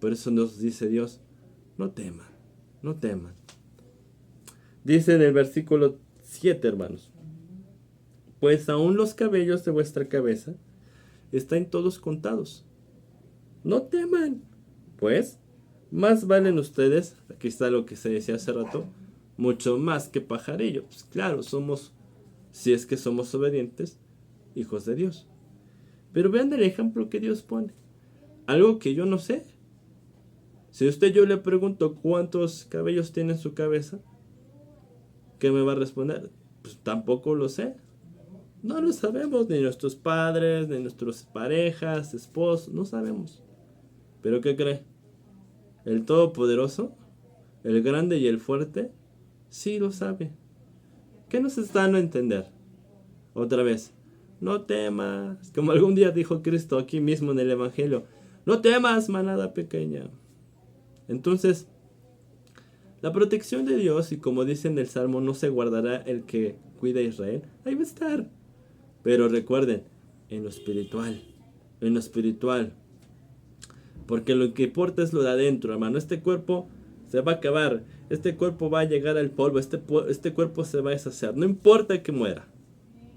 Por eso nos dice Dios: no teman, no teman. Dice en el versículo 7, hermanos: pues aún los cabellos de vuestra cabeza están todos contados. No teman, pues más valen ustedes, aquí está lo que se decía hace rato, mucho más que pajarillos. Pues claro, somos, si es que somos obedientes, hijos de Dios. Pero vean el ejemplo que Dios pone. Algo que yo no sé. Si yo le pregunto cuántos cabellos tiene en su cabeza, ¿qué me va a responder? Pues tampoco lo sé. No lo sabemos, ni nuestros padres, ni nuestras parejas, esposos, no sabemos. ¿Pero qué cree? El Todopoderoso, el grande y el fuerte, sí lo sabe. ¿Qué nos está dando a entender? Otra vez: no temas. Como algún día dijo Cristo aquí mismo en el Evangelio: no temas, manada pequeña. Entonces, la protección de Dios, y como dice en el Salmo, no se guardará el que cuida a Israel, ahí va a estar. Pero recuerden, en lo espiritual, porque lo que importa es lo de adentro, hermano. Este cuerpo se va a acabar, este cuerpo va a llegar al polvo, este cuerpo se va a deshacer, no importa que muera,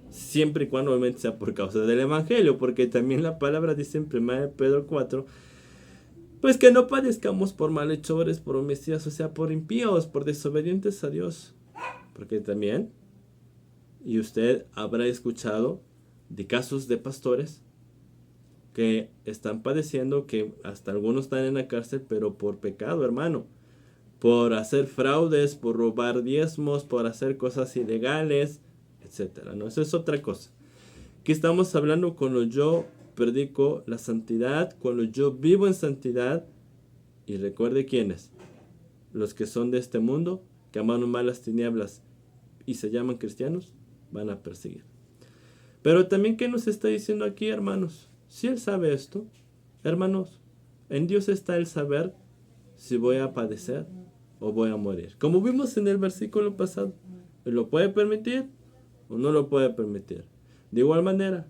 siempre y cuando obviamente sea por causa del Evangelio, porque también la palabra dice en 1 Pedro 4, pues que no padezcamos por malhechores, por homicidas, o sea, por impíos, por desobedientes a Dios. Porque también, y usted habrá escuchado de casos de pastores que están padeciendo, que hasta algunos están en la cárcel, pero por pecado, hermano. Por hacer fraudes, por robar diezmos, por hacer cosas ilegales, etcétera, ¿no? Eso es otra cosa. Aquí estamos hablando cuando yo predico la santidad, cuando yo vivo en santidad. Y recuerde quiénes: los que son de este mundo, que aman más las tinieblas y se llaman cristianos, van a perseguir. Pero también, ¿qué nos está diciendo aquí, hermanos? Si Él sabe esto, hermanos, en Dios está el saber si voy a padecer o voy a morir. Como vimos en el versículo pasado, Él lo puede permitir o no lo puede permitir. De igual manera,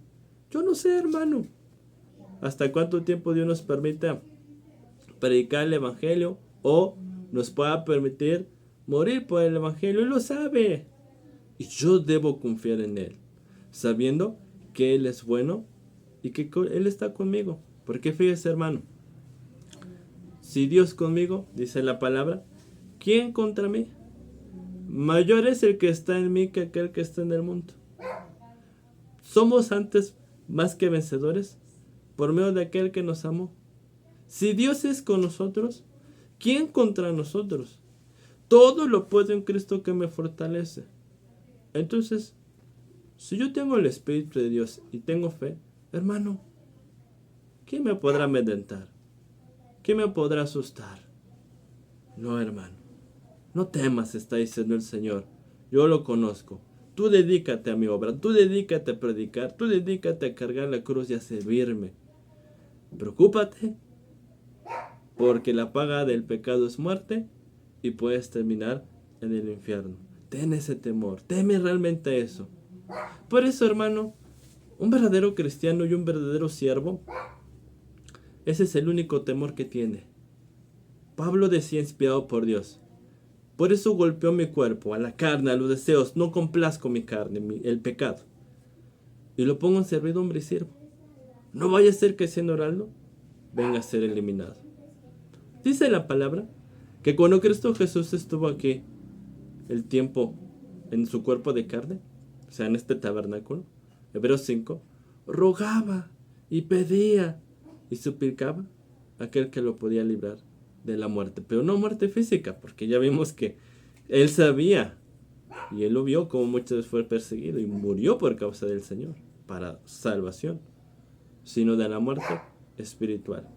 yo no sé, hermano, hasta cuánto tiempo Dios nos permite predicar el Evangelio o nos pueda permitir morir por el Evangelio. Él lo sabe. Y yo debo confiar en Él, sabiendo que Él es bueno y que Él está conmigo. Porque fíjese, hermano, si Dios conmigo, dice la palabra, ¿quién contra mí? Mayor es el que está en mí que aquel que está en el mundo. Somos antes más que vencedores por medio de aquel que nos amó. Si Dios es con nosotros, ¿quién contra nosotros? Todo lo puedo en Cristo que me fortalece. Entonces, Si yo tengo el Espíritu de Dios y tengo fe, hermano, ¿quién me podrá amedrentar? ¿Quién me podrá asustar? No, hermano, no temas, está diciendo el Señor. Yo lo conozco. Tú dedícate a mi obra, tú dedícate a predicar, tú dedícate a cargar la cruz y a servirme. Preocúpate, porque la paga del pecado es muerte y puedes terminar en el infierno. Ten ese temor, teme realmente eso. Por eso, hermano, un verdadero cristiano y un verdadero siervo, ese es el único temor que tiene. Pablo decía, inspirado por Dios: por eso golpeó mi cuerpo, a la carne, a los deseos, no complazco mi carne, el pecado, y lo pongo en servidumbre y sirvo. No vaya a ser que siendo orando venga a ser eliminado. Dice la palabra que cuando Cristo Jesús estuvo aquí, el tiempo en su cuerpo de carne, o sea, en este tabernáculo, Hebreos 5, rogaba y pedía y suplicaba a aquel que lo podía librar de la muerte, pero no muerte física, porque ya vimos que él sabía y él lo vio como muchas veces fue perseguido y murió por causa del Señor para salvación, sino de la muerte espiritual.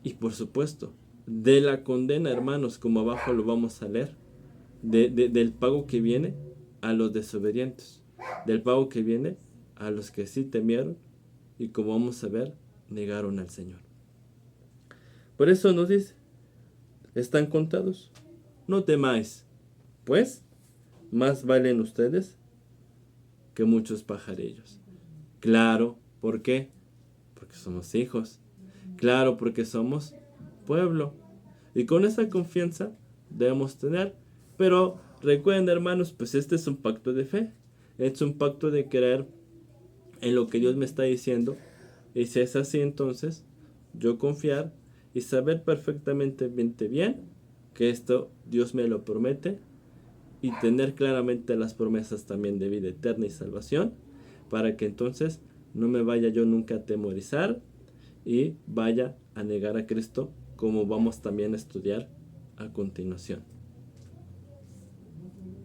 Y por supuesto, de la condena, hermanos, como abajo lo vamos a leer, del pago que viene a los desobedientes, del pago que viene a los que sí temieron y, como vamos a ver, negaron al Señor. Por eso nos dice: están contados, no temáis, pues más valen ustedes que muchos pajarillos. Claro, ¿por qué? Porque somos hijos. Claro, porque somos pueblo. Y con esa confianza debemos tener. Pero recuerden, hermanos, pues este es un pacto de fe. Es un pacto de creer en lo que Dios me está diciendo. Y si es así, entonces yo confiar y saber perfectamente bien que esto Dios me lo promete, y tener claramente las promesas también de vida eterna y salvación, para que entonces no me vaya yo nunca a atemorizar y vaya a negar a Cristo, como vamos también a estudiar a continuación.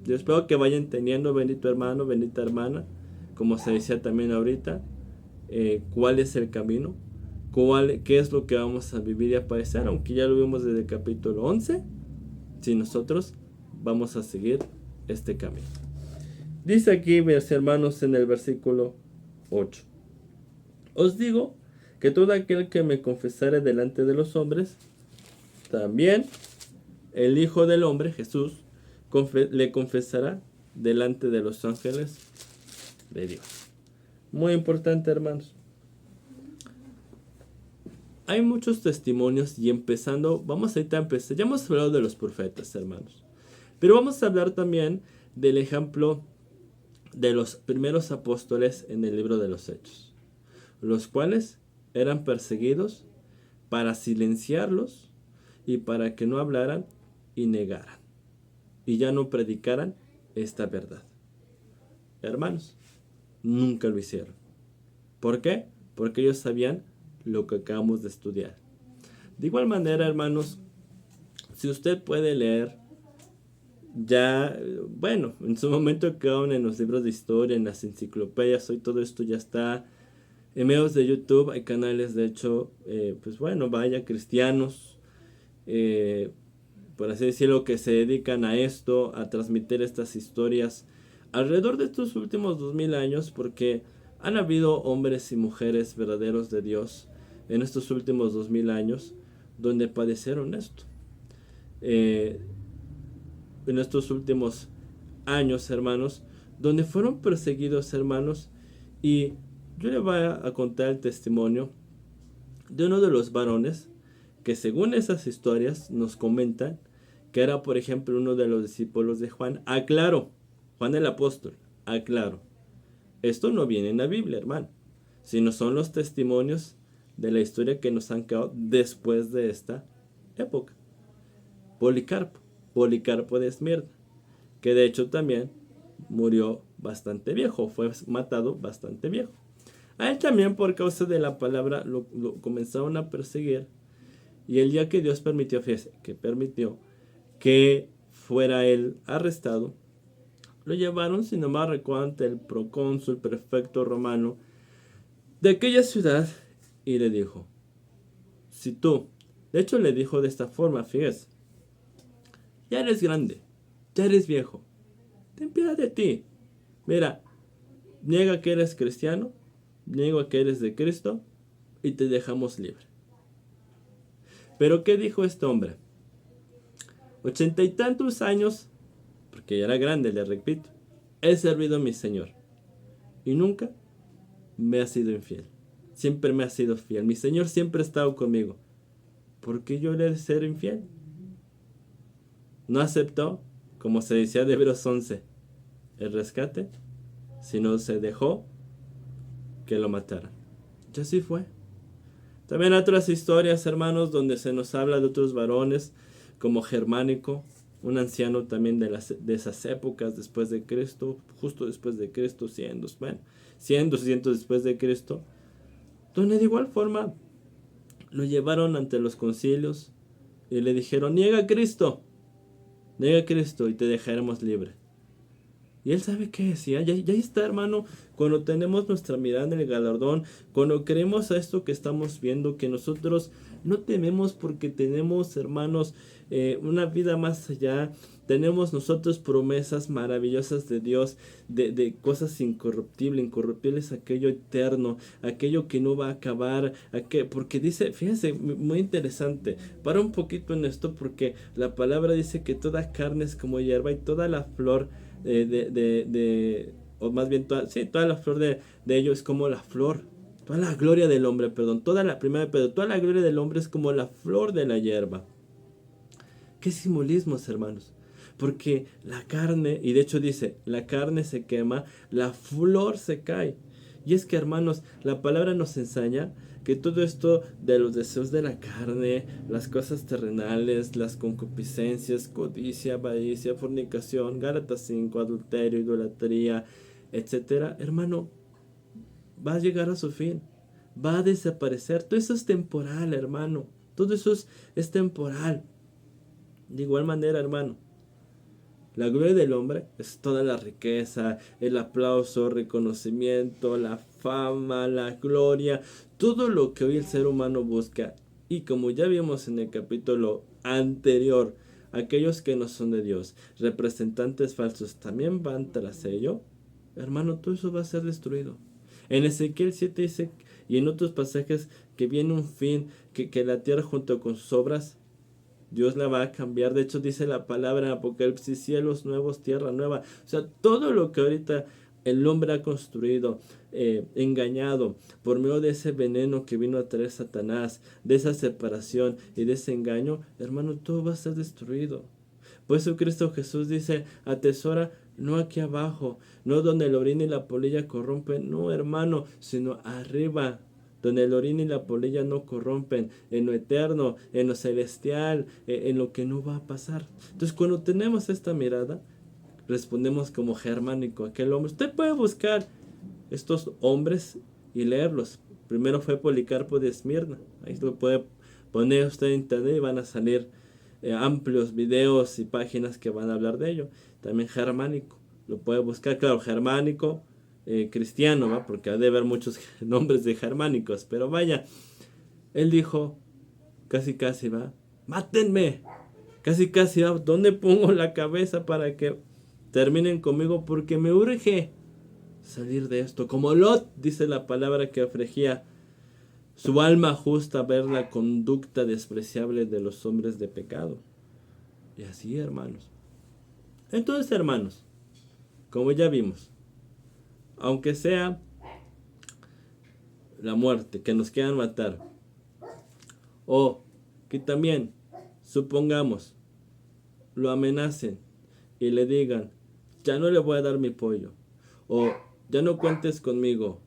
Yo espero que vayan entendiendo, bendito hermano, bendita hermana, como se decía también ahorita, cuál es el camino, qué es lo que vamos a vivir y a padecer, aunque ya lo vimos desde el capítulo 11, si nosotros vamos a seguir este camino. Dice aquí, mis hermanos, en el versículo 8: os digo que todo aquel que me confesare delante de los hombres, también el Hijo del Hombre, Jesús, le confesará delante de los ángeles de Dios. Muy importante, hermanos. Hay muchos testimonios, y empezando, vamos a empezar. Ya hemos hablado de los profetas, hermanos, pero vamos a hablar también del ejemplo de los primeros apóstoles en el libro de los Hechos, los cuales eran perseguidos para silenciarlos y para que no hablaran y negaran y ya no predicaran esta verdad. Hermanos, nunca lo hicieron. ¿Por qué? Porque ellos sabían lo que acabamos de estudiar. De igual manera, hermanos, si usted puede leer, ya, bueno, en su momento quedaron en los libros de historia, en las enciclopedias, hoy todo esto ya está en medios de YouTube, hay canales, de hecho, pues bueno, vaya, cristianos, por así decirlo, que se dedican a esto, a transmitir estas historias alrededor de estos últimos 2000 años, porque han habido hombres y mujeres verdaderos de Dios en estos últimos 2000 años donde padecieron esto. En estos últimos años, hermanos, donde fueron perseguidos, hermanos, y yo les voy a contar el testimonio de uno de los varones que, según esas historias, nos comentan que era, por ejemplo, uno de los discípulos de Juan. Aclaro, Juan el apóstol, aclaro, esto no viene en la Biblia, hermano, sino son los testimonios de la historia que nos han quedado después de esta época. Policarpo de Esmirna, que de hecho también murió bastante viejo, fue matado bastante viejo. A él también, por causa de la palabra, lo comenzaron a perseguir, y el día que Dios permitió, fíjese, que permitió que fuera él arrestado, Lo llevaron, sin embargo, ante el procónsul prefecto romano de aquella ciudad y le dijo, si tú, de hecho le dijo de esta forma, fíjese, ya eres grande, ya eres viejo, ten piedad de ti. Mira, niega que eres cristiano, niega que eres de Cristo y te dejamos libre. Pero ¿qué dijo este hombre? 80 y tantos años, porque ya era grande, le repito, he servido a mi Señor y nunca me ha sido infiel. Siempre me ha sido fiel. Mi Señor siempre ha estado conmigo. ¿Por qué yo le he de ser infiel? No aceptó, como se decía de Hebreos 11, el rescate, sino se dejó que lo mataran. Y así fue. También otras historias, hermanos, donde se nos habla de otros varones, como Germánico, un anciano también de esas épocas después de Cristo, justo después de Cristo, 100, 200 después de Cristo, donde de igual forma lo llevaron ante los concilios y le dijeron, niega a Cristo y te dejaremos libre. Y él sabe qué decía, ya está, hermano, cuando tenemos nuestra mirada en el galardón, cuando creemos a esto que estamos viendo, que nosotros no tememos porque tenemos, hermanos, una vida más allá, tenemos nosotros promesas maravillosas de Dios, de cosas incorruptibles, aquello eterno, aquello que no va a acabar, porque dice, fíjense, muy interesante, para un poquito en esto, porque la palabra dice que toda carne es como hierba y toda la flor o más bien toda la flor de ello es como la flor, toda la gloria del hombre, perdón, toda la primera de Pedro, toda la gloria del hombre es como la flor de la hierba. ¿Qué simbolismos, hermanos? Porque la carne, y de hecho dice, la carne se quema, la flor se cae. Y es que, hermanos, la palabra nos enseña que todo esto de los deseos de la carne, las cosas terrenales, las concupiscencias, codicia, avaricia, fornicación, Gálatas 5, adulterio, idolatría, etcétera, hermano, va a llegar a su fin, va a desaparecer. Todo eso es temporal, hermano. Todo eso es temporal. De igual manera, hermano, la gloria del hombre es toda la riqueza, el aplauso, reconocimiento, la fama, la gloria, todo lo que hoy el ser humano busca. Y como ya vimos en el capítulo anterior, aquellos que no son de Dios, representantes falsos, también van tras ello. Hermano, todo eso va a ser destruido. En Ezequiel 7 dice, y en otros pasajes, que viene un fin, que la tierra junto con sus obras Dios la va a cambiar. De hecho, dice la palabra en Apocalipsis, cielos nuevos, tierra nueva. O sea, todo lo que ahorita el hombre ha construido, engañado por medio de ese veneno que vino a traer Satanás, de esa separación y de ese engaño, hermano, todo va a ser destruido. Por eso Cristo Jesús dice, atesora no aquí abajo, no donde el orín y la polilla corrompen, no, hermano, sino arriba, donde el orín y la polilla no corrompen, en lo eterno, en lo celestial, en lo que no va a pasar. Entonces, cuando tenemos esta mirada, respondemos como Germánico, aquel hombre. Usted puede buscar estos hombres y leerlos. Primero fue Policarpo de Esmirna. Ahí lo puede poner usted en internet y van a salir amplios videos y páginas que van a hablar de ello. También Germánico. Lo puede buscar, claro, Germánico cristiano, ¿va? Porque ha de haber muchos nombres de germánicos, pero vaya, él dijo, casi va, mátenme, casi va, ¿dónde pongo la cabeza para que terminen conmigo? Porque me urge salir de esto, como Lot, dice la palabra, que afligía su alma justa ver la conducta despreciable de los hombres de pecado. Y así, hermanos. Entonces, hermanos, como ya vimos, aunque sea la muerte, que nos quieran matar, o que también, supongamos, lo amenacen y le digan, ya no le voy a dar mi pollo, o ya no cuentes conmigo,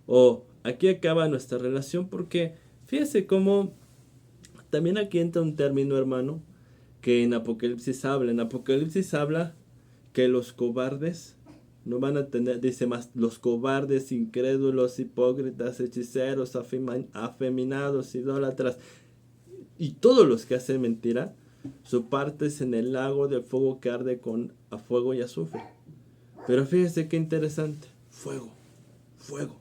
o aquí acaba nuestra relación, porque fíjese cómo también aquí entra un término, hermano, que en Apocalipsis habla que los cobardes no van a tener, dice más, los cobardes, incrédulos, hipócritas, hechiceros, afeminados, idólatras y todos los que hacen mentira, su parte es en el lago de fuego que arde con a fuego y azufre. Pero fíjese qué interesante. Fuego, fuego.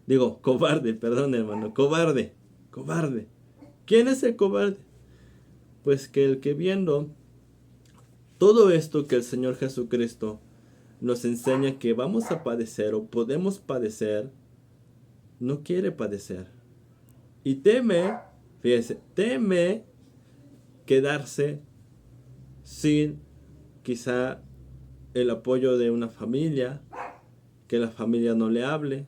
Digo, cobarde, perdón hermano, cobarde, cobarde. ¿Quién es el cobarde? Pues que el que viendo todo esto que el Señor Jesucristo nos enseña que vamos a padecer o podemos padecer, no quiere padecer. Y teme, fíjese, teme quedarse sin quizá el apoyo de una familia, que la familia no le hable,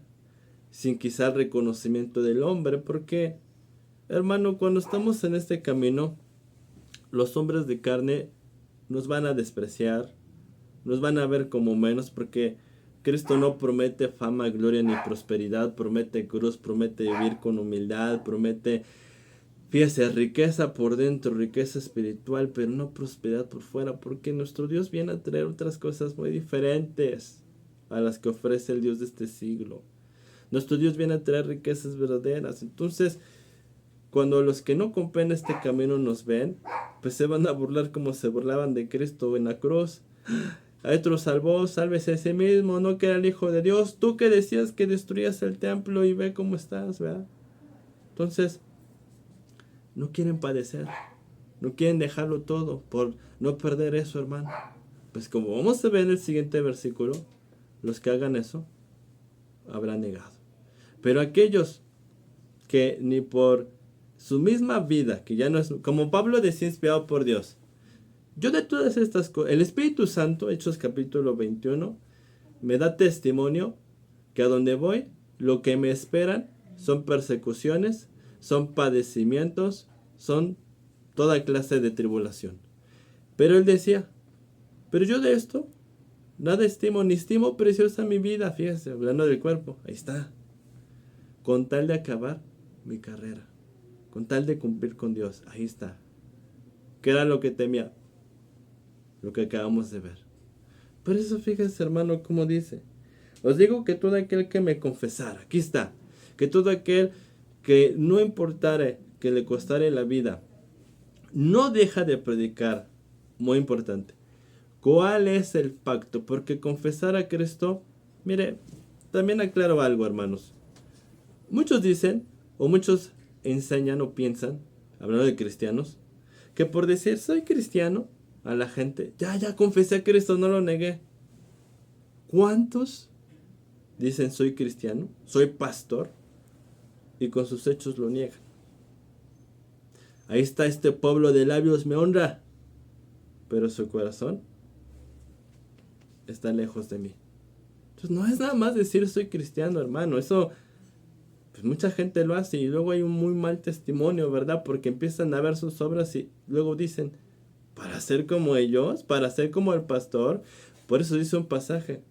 sin quizá el reconocimiento del hombre, porque, hermano, cuando estamos en este camino, los hombres de carne nos van a despreciar, nos van a ver como menos, porque Cristo no promete fama, gloria ni prosperidad, promete cruz, promete vivir con humildad, promete, fíjese, riqueza por dentro, riqueza espiritual, pero no prosperidad por fuera, porque nuestro Dios viene a traer otras cosas muy diferentes a las que ofrece el Dios de este siglo. Nuestro Dios viene a traer riquezas verdaderas. Entonces, cuando los que no comprenden este camino nos ven, pues se van a burlar como se burlaban de Cristo en la cruz. A otro salvó, sálvese a sí mismo, no que era el Hijo de Dios. Tú que decías que destruías el templo y ve cómo estás, ¿verdad? Entonces, no quieren padecer, no quieren dejarlo todo por no perder eso, hermano. Pues como vamos a ver en el siguiente versículo, los que hagan eso, habrán negado. Pero aquellos que ni por su misma vida, que ya no es, como Pablo decía, inspirado por Dios, yo de todas estas cosas, el Espíritu Santo, Hechos capítulo 21, me da testimonio que a donde voy, lo que me esperan son persecuciones, son padecimientos, son toda clase de tribulación. Pero él decía, pero yo de esto, nada estimo, ni estimo preciosa mi vida, fíjese, hablando del cuerpo, ahí está, con tal de acabar mi carrera, con tal de cumplir con Dios, ahí está. ¿Qué era lo que temía? Lo que acabamos de ver. Por eso fíjense, hermano, como dice, os digo que todo aquel que me confesara, aquí está, que todo aquel que no importara que le costara la vida, no deja de predicar, muy importante, ¿cuál es el pacto? Porque confesar a Cristo, mire, también aclaro algo, hermanos. Muchos dicen, o muchos enseñan o piensan, hablando de cristianos, que por decir soy cristiano, a la gente, ya confesé a Cristo, no lo negué. ¿Cuántos dicen soy cristiano, soy pastor, y con sus hechos lo niegan? Ahí está, este pueblo de labios me honra, pero su corazón está lejos de mí. Entonces no es nada más decir soy cristiano, hermano. Eso, pues mucha gente lo hace y luego hay un muy mal testimonio, ¿verdad? Porque empiezan a ver sus obras y luego dicen, para ser como ellos, para ser como el pastor. Por eso dice un pasaje,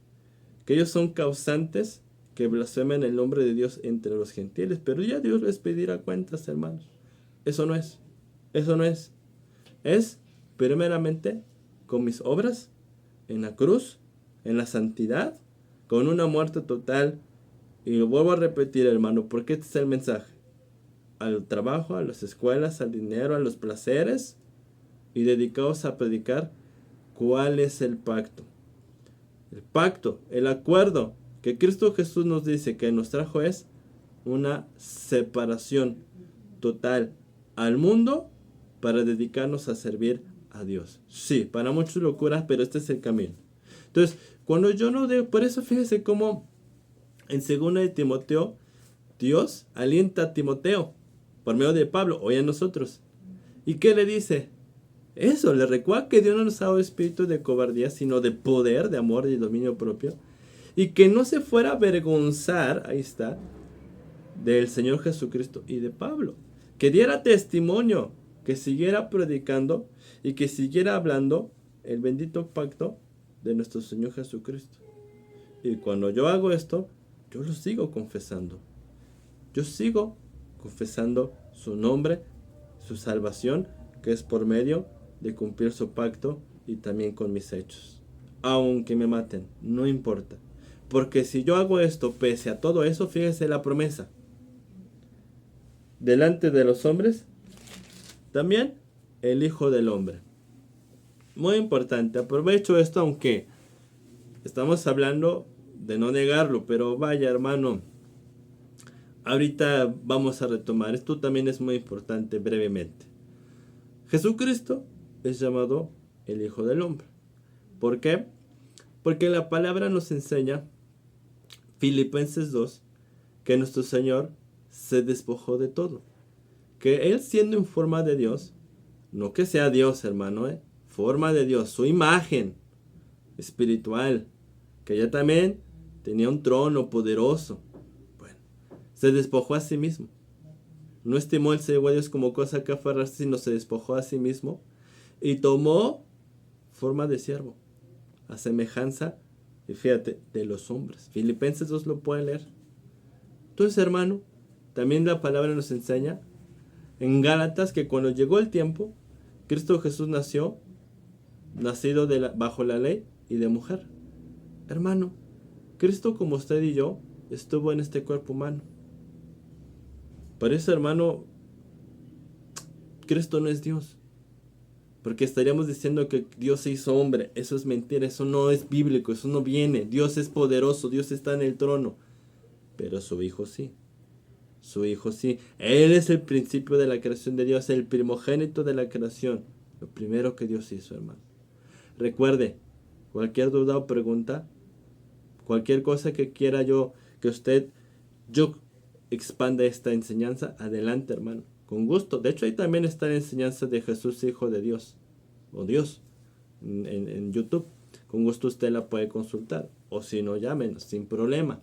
que ellos son causantes que blasfemen el nombre de Dios entre los gentiles. Pero ya Dios les pedirá cuentas, hermanos. Eso no es. Eso no es. Es primeramente con mis obras en la cruz, en la santidad, con una muerte total. Y lo vuelvo a repetir, hermano, porque este es el mensaje. Al trabajo, a las escuelas, al dinero, a los placeres, y dedicados a predicar cuál es el pacto. El pacto, el acuerdo que Cristo Jesús nos dice que nos trajo es una separación total al mundo para dedicarnos a servir a Dios. Sí, para muchos locuras, pero este es el camino. Entonces, cuando yo no debo, por eso fíjese cómo en 2 de Timoteo, Dios alienta a Timoteo por medio de Pablo, hoy a nosotros. ¿Y qué le dice? Eso, le recuerda que Dios no nos ha dado espíritu de cobardía, sino de poder, de amor y de dominio propio. Y que no se fuera a avergonzar, ahí está, del Señor Jesucristo y de Pablo. Que diera testimonio, que siguiera predicando y que siguiera hablando el bendito pacto de nuestro Señor Jesucristo. Y cuando yo hago esto, yo lo sigo confesando. Yo sigo confesando su nombre, su salvación, que es por medio de cumplir su pacto y también con mis hechos. Aunque me maten, no importa. Porque si yo hago esto, pese a todo eso, fíjese la promesa. Delante de los hombres, también el Hijo del Hombre. Muy importante, aprovecho esto, aunque estamos hablando de no negarlo, pero vaya hermano, ahorita vamos a retomar, esto también es muy importante brevemente. Jesucristo es llamado el Hijo del Hombre. ¿Por qué? Porque la palabra nos enseña, Filipenses 2, que nuestro Señor se despojó de todo. Que Él siendo en forma de Dios, no que sea Dios hermano, forma de Dios, su imagen espiritual, que ella también tenía un trono poderoso. Bueno, se despojó a sí mismo. No estimó el ser igual a Dios como cosa que aferrarse, sino se despojó a sí mismo y tomó forma de siervo, a semejanza, y fíjate, de los hombres. Filipenses 2 lo puede leer. Entonces, hermano, también la palabra nos enseña en Gálatas que cuando llegó el tiempo, Cristo Jesús nació, nacido bajo la ley y de mujer. Hermano, Cristo como usted y yo estuvo en este cuerpo humano. Por eso, hermano, Cristo no es Dios. Porque estaríamos diciendo que Dios se hizo hombre. Eso es mentira, eso no es bíblico, eso no viene. Dios es poderoso, Dios está en el trono. Pero su Hijo sí. Su Hijo sí. Él es el principio de la creación de Dios, el primogénito de la creación. Lo primero que Dios hizo, hermano. Recuerde, cualquier duda o pregunta, cualquier cosa que quiera yo expanda esta enseñanza, adelante, hermano. Con gusto. De hecho, ahí también está la enseñanza de Jesús, Hijo de Dios. O Dios. En YouTube. Con gusto usted la puede consultar. O si no, llámenos. Sin problema.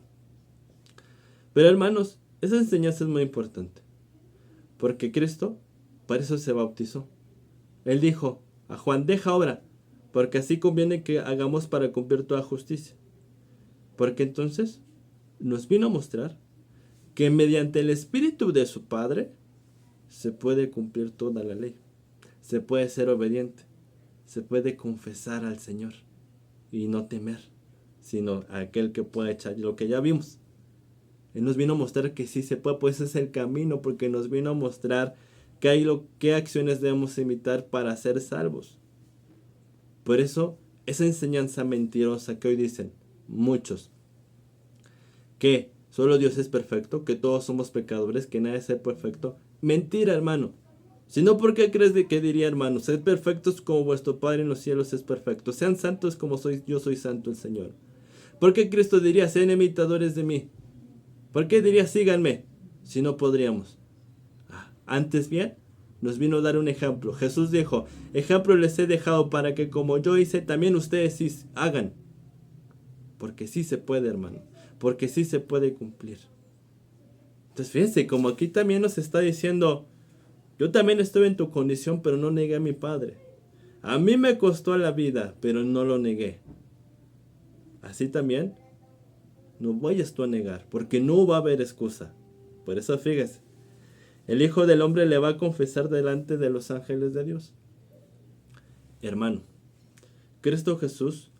Pero hermanos, esa enseñanza es muy importante. Porque Cristo, para eso se bautizó. Él dijo a Juan, deja obra. Porque así conviene que hagamos para cumplir toda justicia. Porque entonces nos vino a mostrar que mediante el Espíritu de su Padre se puede cumplir toda la ley. Se puede ser obediente. Se puede confesar al Señor. Y no temer, sino a aquel que pueda echar lo que ya vimos. Él nos vino a mostrar que sí se puede, pues ese es el camino, porque nos vino a mostrar qué acciones debemos imitar para ser salvos. Por eso, esa enseñanza mentirosa que hoy dicen muchos, que solo Dios es perfecto, que todos somos pecadores, que nadie es perfecto. Mentira, hermano. Si no, ¿por qué crees que diría, hermano? Sed perfectos como vuestro Padre en los cielos es perfecto. Sean santos como yo soy santo el Señor. ¿Por qué Cristo diría, sean imitadores de mí? ¿Por qué diría, síganme? Si no podríamos. Antes bien, nos vino a dar un ejemplo. Jesús dijo, ejemplo les he dejado para que como yo hice, también ustedes sí hagan. Porque sí se puede, hermano. Porque sí se puede cumplir. Entonces fíjense, como aquí también nos está diciendo, yo también estuve en tu condición, pero no negué a mi Padre. A mí me costó la vida, pero no lo negué. Así también, no vayas tú a negar, porque no va a haber excusa. Por eso fíjese, el Hijo del Hombre le va a confesar delante de los ángeles de Dios. Hermano, Cristo Jesús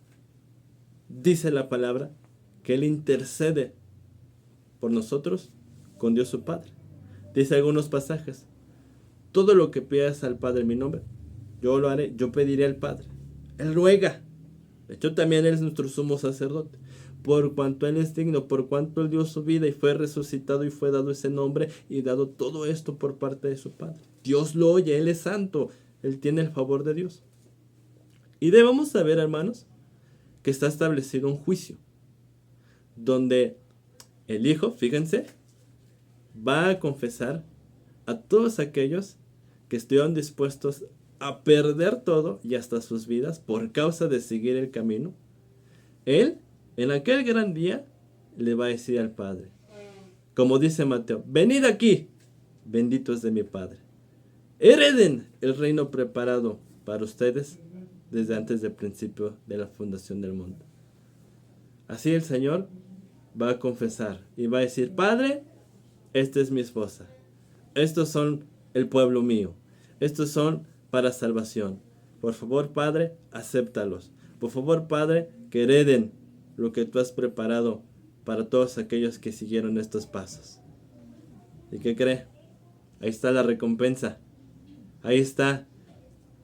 dice la palabra que Él intercede por nosotros con Dios su Padre. Dice algunos pasajes, todo lo que pidas al Padre en mi nombre, yo lo haré, yo pediré al Padre. Él ruega. De hecho, también Él es nuestro sumo sacerdote. Por cuanto Él es digno, por cuanto Él dio su vida y fue resucitado y fue dado ese nombre y dado todo esto por parte de su Padre. Dios lo oye, Él es santo, Él tiene el favor de Dios. Y debemos saber, hermanos, que está establecido un juicio, donde el Hijo, fíjense, va a confesar a todos aquellos que estuvieron dispuestos a perder todo y hasta sus vidas por causa de seguir el camino. Él, en aquel gran día, le va a decir al Padre, como dice Mateo, venid aquí, benditos de mi Padre. Hereden el reino preparado para ustedes desde antes del principio de la fundación del mundo. Así el Señor va a confesar y va a decir, Padre, esta es mi esposa. Estos son el pueblo mío. Estos son para salvación. Por favor, Padre, acéptalos. Por favor, Padre, que hereden lo que tú has preparado para todos aquellos que siguieron estos pasos. ¿Y qué cree? Ahí está la recompensa. Ahí está.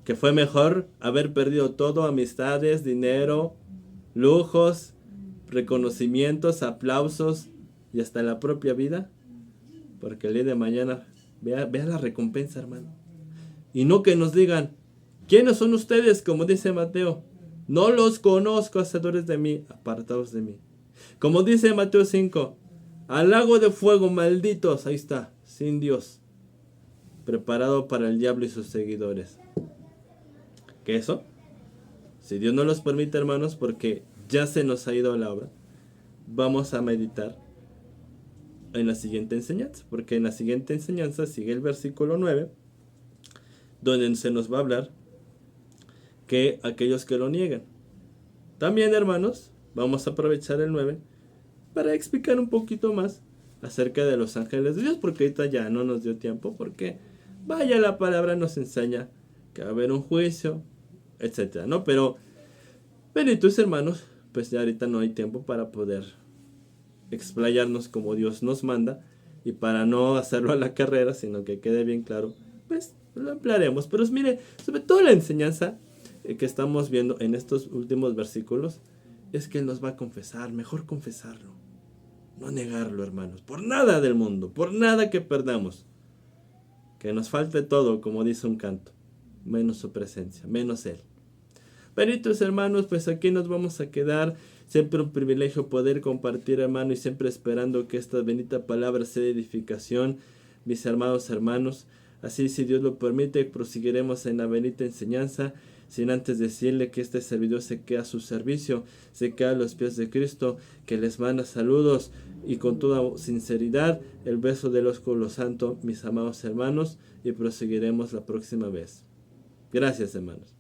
Que fue mejor haber perdido todo, amistades, dinero, lujos, reconocimientos, aplausos y hasta la propia vida, porque el día de mañana vea la recompensa, hermano. Y no que nos digan, ¿quiénes son ustedes? Como dice Mateo, no los conozco, hacedores de mí, apartados de mí. Como dice Mateo 5, al lago de fuego, malditos, ahí está, sin Dios, preparado para el diablo y sus seguidores. ¿Qué eso? Si Dios no los permite, hermanos, porque ya se nos ha ido la hora, vamos a meditar en la siguiente enseñanza, porque en la siguiente enseñanza sigue el versículo 9, donde se nos va a hablar que aquellos que lo niegan. También, hermanos, vamos a aprovechar el 9 para explicar un poquito más acerca de los ángeles de Dios, porque ahorita ya no nos dio tiempo, porque vaya, la palabra nos enseña que va a haber un juicio, etcétera, ¿no? Pero, benditos hermanos, pues ya ahorita no hay tiempo para poder explayarnos como Dios nos manda, y para no hacerlo a la carrera, sino que quede bien claro, pues lo emplearemos. Pero mire, sobre todo la enseñanza que estamos viendo en estos últimos versículos es que Él nos va a confesar, mejor confesarlo, no negarlo, hermanos, por nada del mundo, por nada que perdamos, que nos falte todo, como dice un canto, menos su presencia, menos Él. Benditos hermanos, pues aquí nos vamos a quedar. Siempre un privilegio poder compartir, hermano, y siempre esperando que esta bendita palabra sea de edificación, mis amados hermanos. Así, si Dios lo permite, proseguiremos en la bendita enseñanza, sin antes decirle que este servidor se queda a su servicio, se queda a los pies de Cristo, que les manda saludos y con toda sinceridad el beso del ósculo santo, mis amados hermanos, y proseguiremos la próxima vez. Gracias, hermanos.